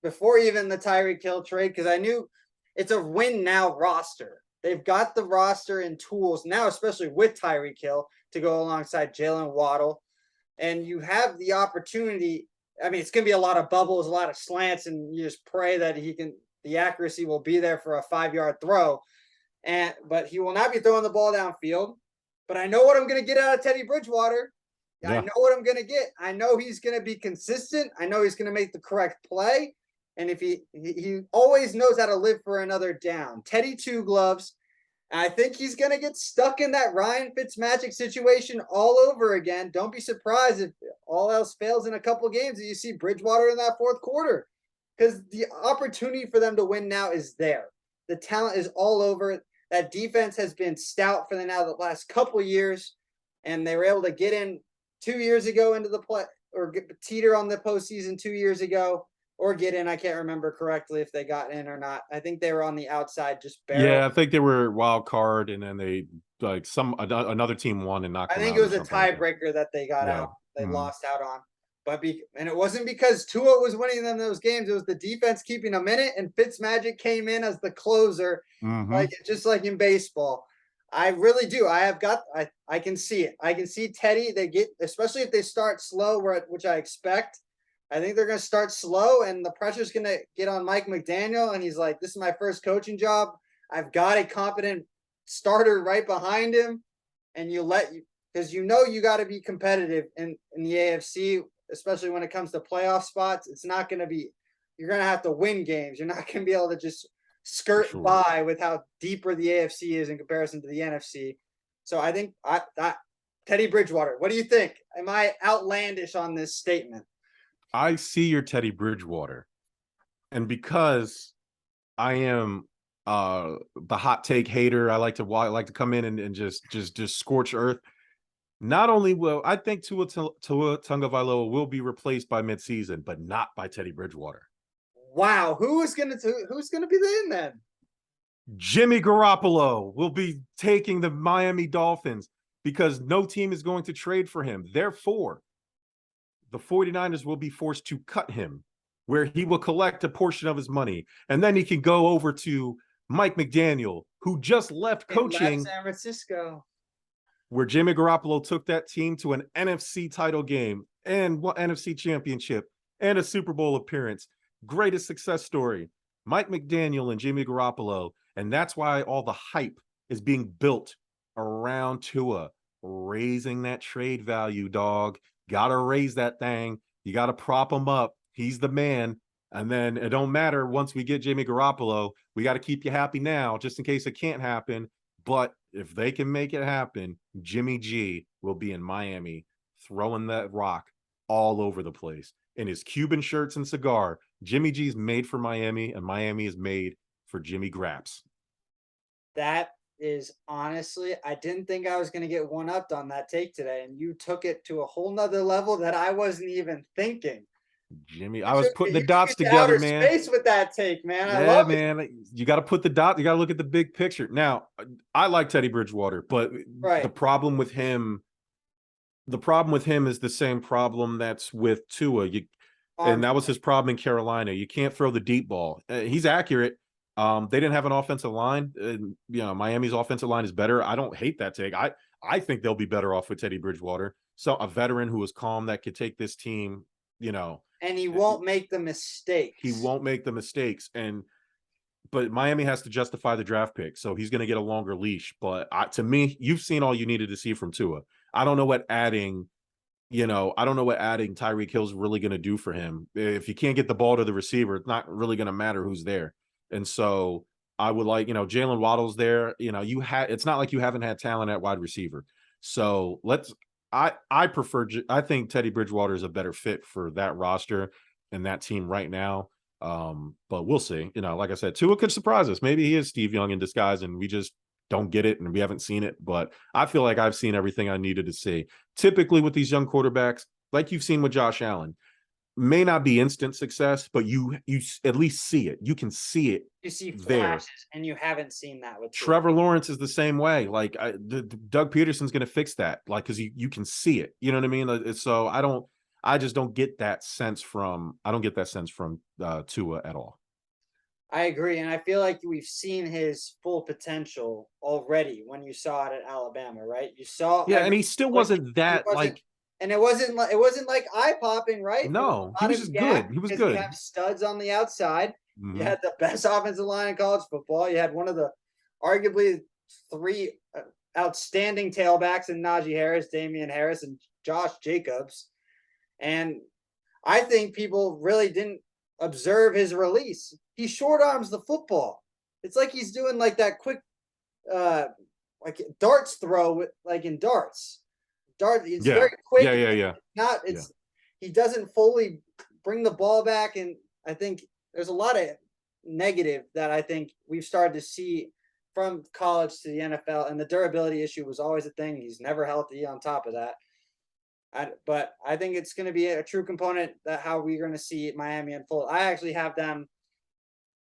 before even the Tyreek Hill trade, because I knew it's a win now roster. They've got the roster and tools now, especially with Tyreek Hill, to go alongside Jalen Waddle. And you have the opportunity. I mean, it's going to be a lot of bubbles, a lot of slants, and you just pray that the accuracy will be there for a 5-yard throw. But he will not be throwing the ball downfield. But I know what I'm going to get out of Teddy Bridgewater. Yeah. I know what I'm going to get. I know he's going to be consistent. I know he's going to make the correct play. And if he always knows how to live for another down. Teddy Two Gloves. I think he's going to get stuck in that Ryan Fitzmagic situation all over again. Don't be surprised if all else fails in a couple of games and you see Bridgewater in that fourth quarter, because the opportunity for them to win now is there. The talent is all over. That defense has been stout for the last couple of years, and they were able to get in 2 years ago into the play or teeter on the postseason 2 years ago. or get in. I can't remember correctly if they got in or not. I think they were on the outside, just barely. Yeah, I think they were wild card, and then they another team won and knocked I them think out it or was a something like that. tiebreaker that they got Yeah. out. They lost out on. And it wasn't because Tua was winning them those games. It was the defense keeping them in it, and Fitzmagic came in as the closer, Mm-hmm. just like in baseball. I really do. I can see it. I can see Teddy. They get, especially if they start slow, which I expect. I think they're going to start slow, and the pressure's going to get on Mike McDaniel, and he's like, "This is my first coaching job. I've got a competent starter right behind him, and because you got to be competitive in the AFC, especially when it comes to playoff spots. It's not going to be. You're going to have to win games. You're not going to be able to just skirt by with how deeper the AFC is in comparison to the NFC. So I think Teddy Bridgewater. What do you think? Am I outlandish on this statement? I see your Teddy Bridgewater, and because I am the hot take hater, I like to come in and just scorch earth. Not only will I think Tua Tagovailoa will be replaced by midseason, but not by Teddy Bridgewater. Wow, who's gonna be in then? Jimmy Garoppolo will be taking the Miami Dolphins because no team is going to trade for him. Therefore, the 49ers will be forced to cut him, where he will collect a portion of his money, and then he can go over to Mike McDaniel, who just left coaching San Francisco, where Jimmy Garoppolo took that team to an NFC title game and NFC championship and a Super Bowl appearance. Greatest success story. Mike McDaniel and Jimmy Garoppolo, and that's why all the hype is being built around Tua, raising that trade value, dog. Gotta raise that thing. You gotta prop him up. He's the man. And then it don't matter once we get Jimmy Garoppolo. We got to keep you happy now, just in case it can't happen. But if they can make it happen, Jimmy G will be in Miami throwing that rock all over the place in his Cuban shirts and cigar. Jimmy G's made for Miami, and Miami is made for Jimmy Graps. That is honestly, I didn't think I was going to get one-upped on that take today, and you took it to a whole nother level that I wasn't even thinking. Jimmy, I was putting the dots together, man. Space with that take, man. Yeah, I love man. It. You got to put the dot. You got to look at the big picture. Now, I like Teddy Bridgewater, but the problem with him is the same problem that's with Tua. And that was his problem in Carolina. You can't throw the deep ball. He's accurate. They didn't have an offensive line. Miami's offensive line is better. I don't hate that take. I think they'll be better off with Teddy Bridgewater. So a veteran who is calm that could take this team, and he won't make the mistakes. He won't make the mistakes. But Miami has to justify the draft pick, so he's going to get a longer leash. But to me, you've seen all you needed to see from Tua. I don't know what adding Tyreek Hill's really going to do for him. If you can't get the ball to the receiver, it's not really going to matter who's there. And so I would like, Jalen Waddle's there. It's not like you haven't had talent at wide receiver. So I think Teddy Bridgewater is a better fit for that roster and that team right now. But we'll see. Like I said, Tua could surprise us. Maybe he is Steve Young in disguise and we just don't get it and we haven't seen it. But I feel like I've seen everything I needed to see. Typically with these young quarterbacks, like you've seen with Josh Allen, may not be instant success, but you at least see it. You can see it. You see flashes, and you haven't seen that with Trevor Lawrence is the same way. Like Doug Peterson's going to fix that. Like because you can see it. You know what I mean? So I just don't get that sense from. I don't get that sense from Tua at all. I agree, and I feel like we've seen his full potential already when you saw it at Alabama, right? You saw, and he still wasn't that like. And it wasn't like eye popping, right? No, he was just good. He was good. You have studs on the outside. Mm-hmm. You had the best offensive line in college football. You had one of the arguably three outstanding tailbacks in Najee Harris, Damian Harris, and Josh Jacobs. And I think people really didn't observe his release. He short arms the football. It's like he's doing like that quick, like darts throw, like in darts. It's very quick. Yeah. He doesn't fully bring the ball back, and I think there's a lot of negative that I think we've started to see from college to the NFL, and the durability issue was always a thing. He's never healthy on top of that. But I think it's going to be a true component that how we're going to see Miami unfold. I actually have them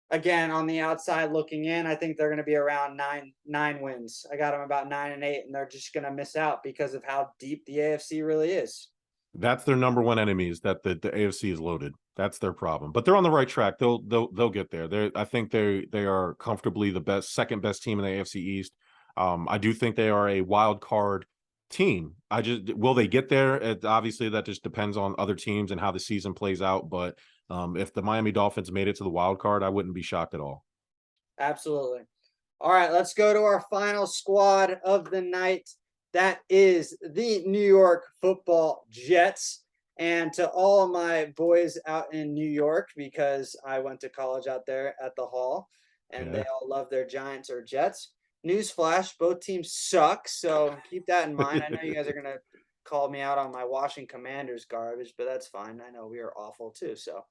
again on the outside looking in. I think they're going to be around nine wins. I got them about 9-8, and they're just going to miss out because of how deep the AFC really is. That's their number one enemy, is that the AFC is loaded. That's their problem. But they're on the right track. They'll get there. I think they are comfortably the second best team in the AFC East. I do think they are a wild card team. Will they get there? Obviously, that just depends on other teams and how the season plays out. But if the Miami Dolphins made it to the wild card, I wouldn't be shocked at all. Absolutely. All right, let's go to our final squad of the night. That is the New York Football Jets. And to all of my boys out in New York, because I went to college out there at the Hall, and they all love their Giants or Jets. Newsflash, both teams suck, so keep that in mind. I know you guys are going to call me out on my Washington Commanders garbage, but that's fine. I know we are awful too, so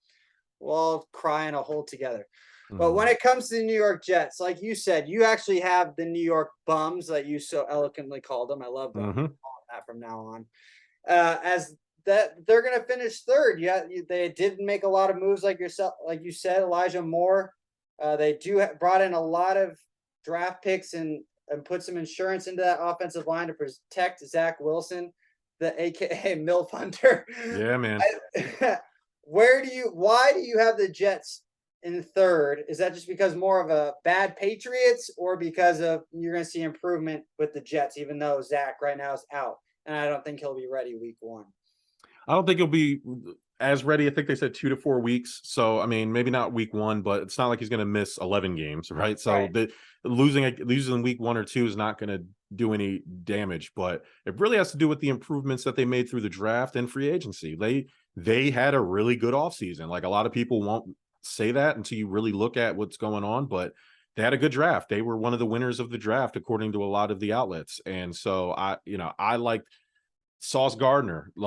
we'll all cry in a hole together. But when it comes to the New York Jets, like you said, you actually have the New York Bums, that you so eloquently called them. I love them. I'm calling that from now on. As that they're going to finish third. Yeah, they did make a lot of moves, like you said, Elijah Moore. They brought in a lot of draft picks and put some insurance into that offensive line to protect Zach Wilson, the AKA MILF Hunter. Yeah, man. Why do you have the Jets in third? Is that just because more of a bad Patriots, or because of you're going to see improvement with the Jets, even though Zach right now is out, and I don't think he'll be ready week 1? I don't think he'll be as ready. I think they said 2 to 4 weeks. So, I mean, maybe not week 1, but it's not like he's going to miss 11 games, right? So losing week 1 or 2 is not going to do any damage, but it really has to do with the improvements that they made through the draft and free agency. They had a really good offseason. Like, a lot of people won't say that until you really look at what's going on, but they had a good draft. They were one of the winners of the draft, according to a lot of the outlets. And so I liked Sauce Gardner, and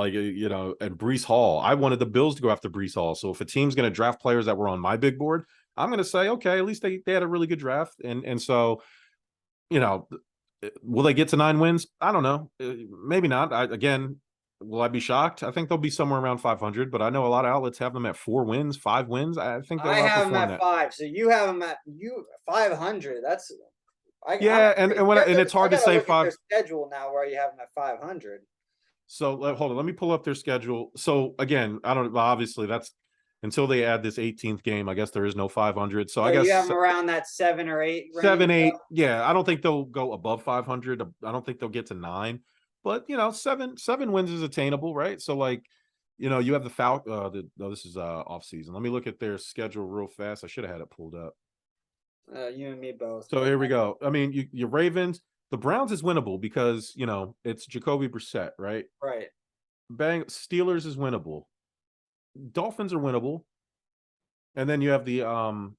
Breece Hall. I wanted the Bills to go after Breece Hall. So if a team's going to draft players that were on my big board, I'm going to say, okay, at least they had a really good draft. And so, will they get to 9 wins? I don't know. Maybe not. Will I be shocked? I think they'll be somewhere around 500, but I know a lot of outlets have them at 4 wins, 5 wins. I think they'll have them outperform at that. 5. So you have them at 500. That's and it's hard to say 5. Their schedule now, where you have them at 500. So hold on, let me pull up their schedule. So again, obviously that's until they add this 18th game. I guess there is no 500. So I guess you have them around that 7 or 8 range. 7, 8. Yeah, I don't think they'll go above 500. I don't think they'll get to 9, but 7 wins is attainable, right? So you have the Falcons. This is off season. Let me look at their schedule real fast. I should have had it pulled up. You and me both. So here we go. I mean, your Ravens. The Browns is winnable because, it's Jacoby Brissett, right? Right. Steelers is winnable. Dolphins are winnable. And then you have the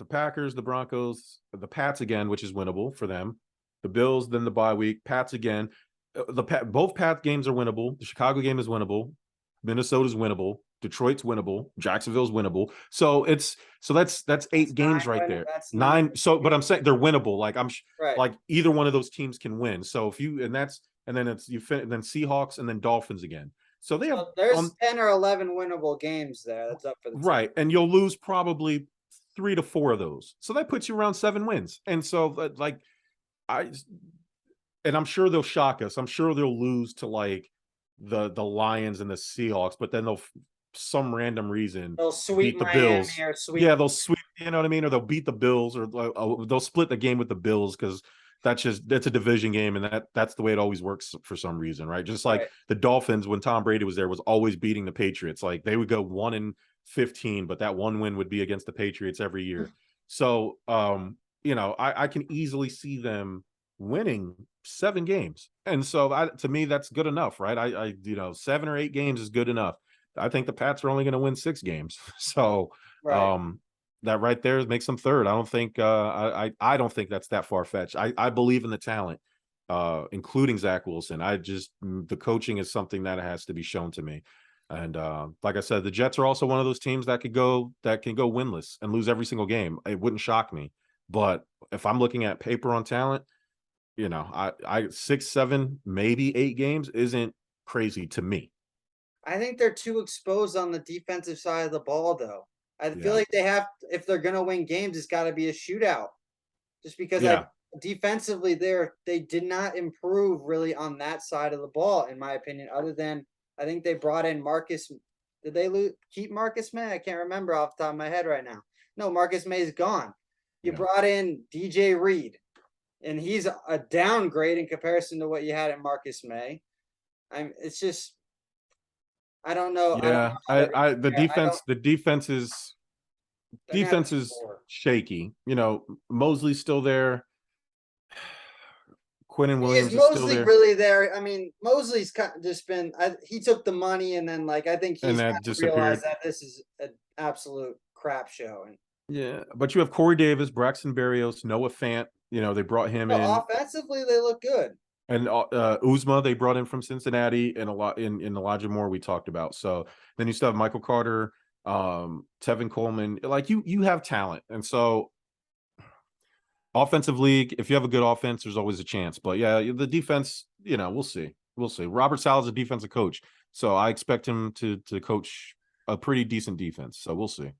Packers, the Broncos, the Pats again, which is winnable for them. The Bills, then the bye week. Pats again. Both Pat games are winnable. The Chicago game is winnable. Minnesota's winnable. Detroit's winnable. Jacksonville's winnable. So that's 8 games right there. That's 9. So, but I'm saying they're winnable. Like like either one of those teams can win. So then Seahawks and then Dolphins again. So they have there's 10 or 11 winnable games there. That's up for the team. Right, and you'll lose probably 3 to 4 of those. So that puts you around 7 wins. And so I'm sure they'll shock us. I'm sure they'll lose to the Lions and the Seahawks, but then some random reason they'll sweep the Miami Bills. They'll sweep, you know what I mean, or they'll beat the Bills, or they'll split the game with the Bills, because that's a division game, and that's the way it always works for some reason, right? Just like the Dolphins, when Tom Brady was there, was always beating the Patriots. Like, they would go 1-15, but that one win would be against the Patriots every year. So I can easily see them winning 7 games, and so to me that's good enough, right? 7 or 8 games is good enough. I think the Pats are only going to win 6 games. So that right there makes them third. I don't think I don't think that's that far-fetched. I believe in the talent, including Zach Wilson. The coaching is something that has to be shown to me. And like I said, the Jets are also one of those teams that can go winless and lose every single game. It wouldn't shock me. But if I'm looking at paper on talent, 6, 7, maybe 8 games isn't crazy to me. I think they're too exposed on the defensive side of the ball, though. I feel like they have, if they're going to win games, it's got to be a shootout. Just because defensively, they did not improve really on that side of the ball, in my opinion, other than I think they brought in Marcus. Did they keep Marcus May? I can't remember off the top of my head right now. No, Marcus May is gone. You brought in DJ Reed, and he's a downgrade in comparison to what you had at Marcus May. It's just, I don't know. Yeah, the defense is shaky. Mosley's still there. Quentin Williams is still there. Really there. I mean, Mosley's kind of just been. he took the money, and then I think he's kind of realized that this is an absolute crap show. But you have Corey Davis, Braxton Berrios, Noah Fant. They brought him in. Offensively, they look good. And Uzma they brought in from Cincinnati, and a lot in Elijah Moore we talked about. So then you still have Michael Carter, Tevin Coleman. You have talent, and so offensive league, if you have a good offense, there's always a chance. But the defense, we'll see. Robert Saleh's a defensive coach, so I expect him to coach a pretty decent defense. So we'll see.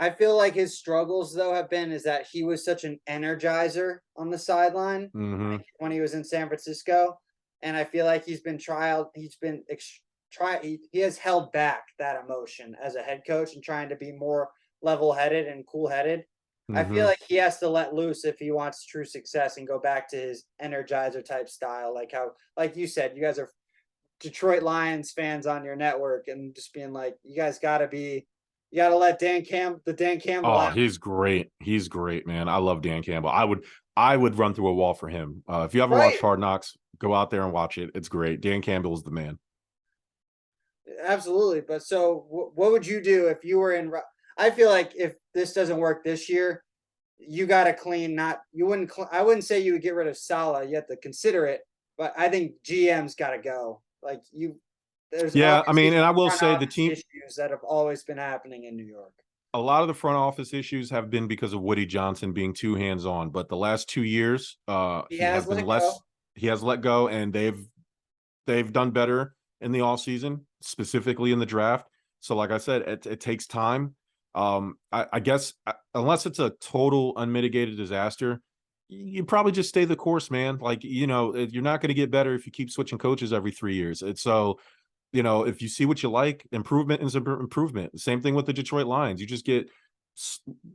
I feel like his struggles, though, is that he was such an energizer on the sideline when he was in San Francisco. And I feel like he has held back that emotion as a head coach and trying to be more level-headed and cool-headed. I feel like he has to let loose if he wants true success and go back to his energizer type style. Like you said, you guys are Detroit Lions fans on your network and just being like, you guys got to let Dan Campbell. Oh, he's great. He's great, man. I love Dan Campbell. I would run through a wall for him. If you haven't watched Hard Knocks, go out there and watch it. It's great. Dan Campbell is the man. Absolutely. But so what would you do if you were in? I feel like if this doesn't work this year, you got to clean. I wouldn't say you would get rid of Saleh. You have to consider it, but I think GM's got to go. And I will say the team issues that have always been happening in New York. A lot of the front office issues have been because of Woody Johnson being too hands-on, but the last 2 years, he has let go, and they've done better in the offseason, specifically in the draft. So like I said, it takes time. I guess unless it's a total unmitigated disaster, you probably just stay the course, man. You're not going to get better if you keep switching coaches every 3 years. It's so, if you see what you like, improvement is improvement. Same thing with the Detroit Lions. You just get a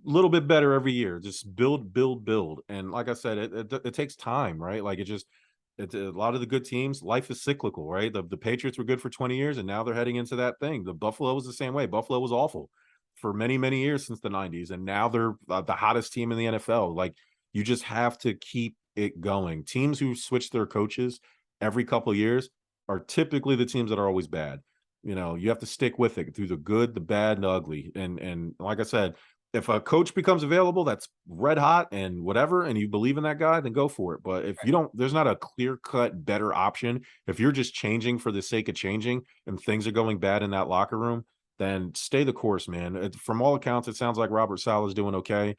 little bit better every year. Just build. And like I said, it takes time, right? It's a lot of the good teams. Life is cyclical, right? The Patriots were good for 20 years, and now they're heading into that thing. The Buffalo was the same way. Buffalo was awful for many, many years since the 90s, and now they're the hottest team in the NFL. You just have to keep it going. Teams who switch their coaches every couple of years are typically the teams that are always bad. You have to stick with it through the good, the bad, and the ugly. And like I said, if a coach becomes available that's red hot and whatever, and you believe in that guy, then go for it. But if you don't, there's not a clear-cut better option. If you're just changing for the sake of changing and things are going bad in that locker room, then stay the course, man. From all accounts, it sounds like Robert Saleh is doing okay.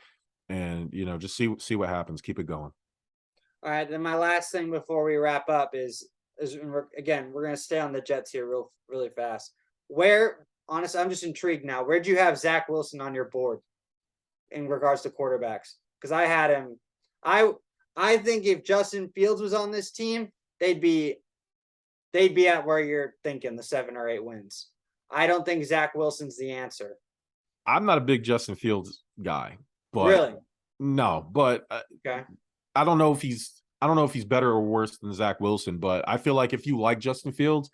And, just see what happens. Keep it going. All right. Then my last thing before we wrap up is we're going to stay on the Jets here really fast. Honestly, I'm just intrigued now. Where'd you have Zach Wilson on your board in regards to quarterbacks? Because I had him. I think if Justin Fields was on this team, they'd be at where you're thinking, the 7 or 8 wins. I don't think Zach Wilson's the answer. I'm not a big Justin Fields guy. But really? No, but okay. I don't know if he's better or worse than Zach Wilson, but I feel like if you like Justin Fields,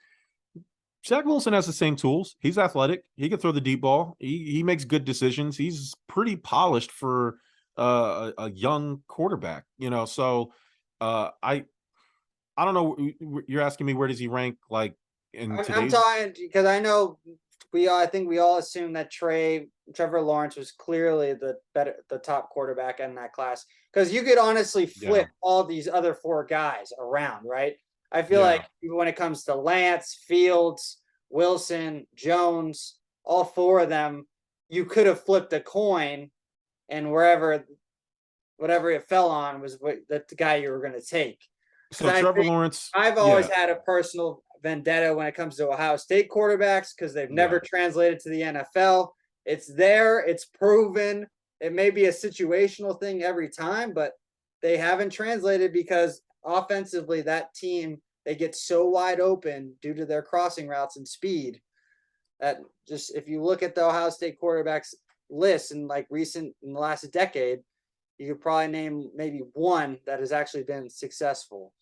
Zach Wilson has the same tools. He's athletic. He can throw the deep ball. He makes good decisions. He's pretty polished for a young quarterback, So I don't know. You're asking me where does he rank in today's? I'm talking because I know I think we all assume that Trevor Lawrence was clearly the top quarterback in that class, because you could honestly flip all these other 4 guys around, right? I feel like when it comes to Lance, Fields, Wilson, Jones, all 4 of them, you could have flipped a coin, and whatever it fell on was the guy you were going to take. So Trevor Lawrence, I've always had a personal vendetta when it comes to Ohio State quarterbacks because they've never translated to the NFL. It's there. It's proven. It may be a situational thing every time, but they haven't translated because offensively that team, they get so wide open due to their crossing routes and speed that just if you look at the Ohio State quarterbacks list in the last decade, you could probably name maybe one that has actually been successful.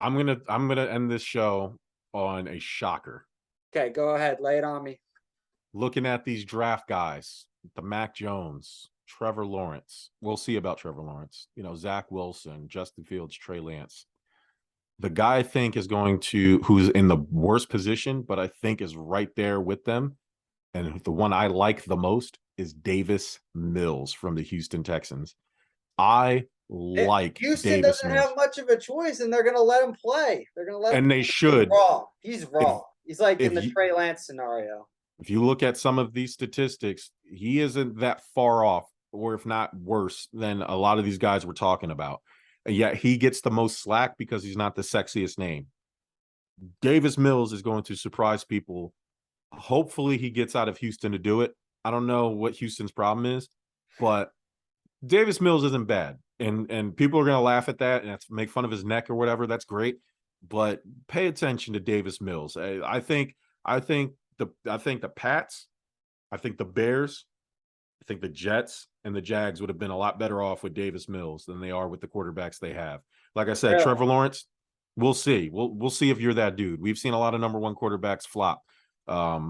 I'm gonna end this show on a shocker. Okay, go ahead, lay it on me. Looking at these draft guys, the Mac Jones, Trevor Lawrence. We'll see about Trevor Lawrence. Zach Wilson, Justin Fields, Trey Lance. The guy I think is who's in the worst position, but I think is right there with them. And the one I like the most is Davis Mills from the Houston Texans. Houston Davis doesn't Mills. have much of a choice, and they're going to let him play. They're going to let him. And they should. He's raw. He's like in the Trey Lance scenario. If you look at some of these statistics, he isn't that far off, or if not worse than a lot of these guys we're talking about. And yet he gets the most slack because he's not the sexiest name. Davis Mills is going to surprise people. Hopefully he gets out of Houston to do it. I don't know what Houston's problem is, but Davis Mills isn't bad. And people are going to laugh at that and make fun of his neck or whatever. That's great. But pay attention to Davis Mills. I think the Pats, I think the Bears, I think the Jets and the Jags would have been a lot better off with Davis Mills than they are with the quarterbacks they have. Like I said, Trevor Lawrence, we'll see. We'll see if you're that dude. We've seen a lot of number one quarterbacks flop. I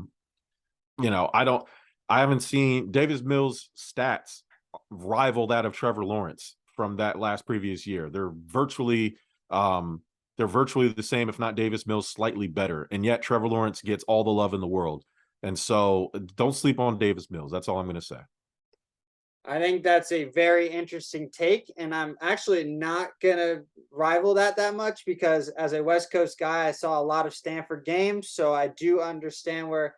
haven't seen Davis Mills' stats rival that of Trevor Lawrence from that last previous year. They're virtually the same, if not Davis Mills slightly better. And yet Trevor Lawrence gets all the love in the world. And so don't sleep on Davis Mills. That's all I'm going to say. I think that's a very interesting take. And I'm actually not going to rival that much because as a West Coast guy, I saw a lot of Stanford games. So I do understand where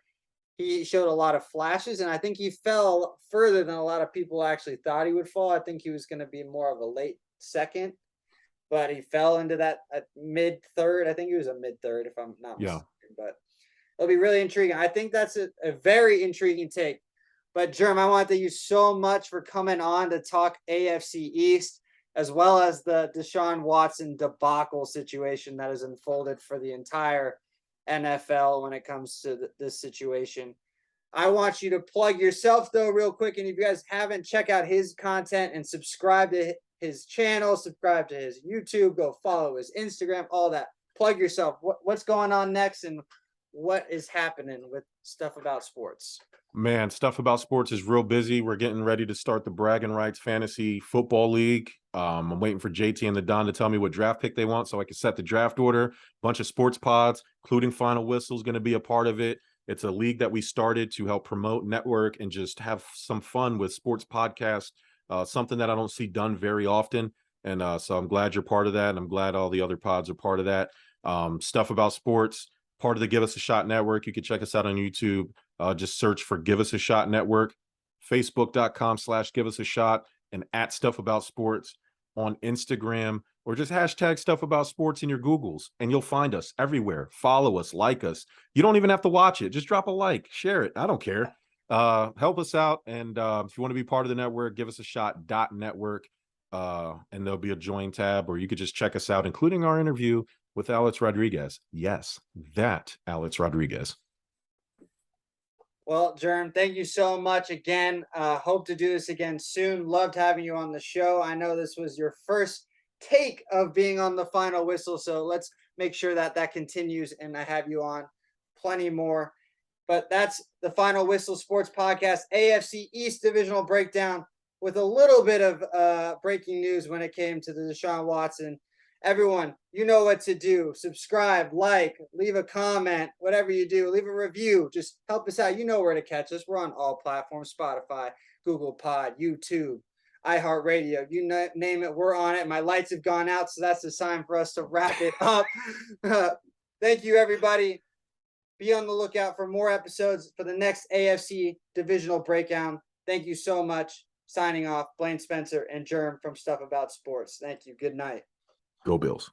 he showed a lot of flashes. And I think he fell further than a lot of people actually thought he would fall. I think he was going to be more of a late second. But he fell into that mid-third. I think he was a mid-third, if I'm not mistaken. But it'll be really intriguing. I think that's a very intriguing take. But, Jerm, I want to thank you so much for coming on to talk AFC East, as well as the Deshaun Watson debacle situation that has unfolded for the entire NFL when it comes to this situation. I want you to plug yourself, though, real quick. And if you guys haven't, check out his content and subscribe to his channel, subscribe to his YouTube, go follow his Instagram, all that. Plug yourself. What's going on next and what is happening with Stuff About Sports? Man, Stuff About Sports is real busy. We're getting ready to start the Bragging Rights Fantasy Football League. I'm waiting for JT and the Don to tell me what draft pick they want so I can set the draft order. Bunch of sports pods, including Final Whistle, is going to be a part of it. It's a league that we started to help promote, network, and just have some fun with sports podcasts. Something that I don't see done very often. And so I'm glad you're part of that. And I'm glad all the other pods are part of that. Stuff About Sports, part of the Give Us a Shot Network. You can check us out on YouTube. Just search for Give Us a Shot Network, Facebook.com/Give Us a Shot, and at Stuff About Sports on Instagram, or just hashtag Stuff About Sports in your Googles, and you'll find us everywhere. Follow us, like us. You don't even have to watch it. Just drop a like, share it. I don't care. Help us out. And if you want to be part of the network, give us a shot.network. And there'll be a join tab, or you could just check us out, including our interview with Alex Rodriguez. Yes, that Alex Rodriguez. Well, Jerm, thank you so much again. Hope to do this again soon. Loved having you on the show. I know this was your first take of being on the Final Whistle, so let's make sure that continues and I have you on plenty more. But that's the Final Whistle Sports Podcast, AFC East Divisional Breakdown, with a little bit of breaking news when it came to the Deshaun Watson. Everyone, you know what to do. Subscribe, like, leave a comment, whatever you do. Leave a review. Just help us out. You know where to catch us. We're on all platforms, Spotify, Google Pod, YouTube, iHeartRadio. You name it, we're on it. My lights have gone out, so that's a sign for us to wrap it up. Thank you, everybody. Be on the lookout for more episodes for the next AFC Divisional Breakdown. Thank you so much. Signing off, Blaine Spencer and Jerm from Stuff About Sports. Thank you. Good night. Go Bills.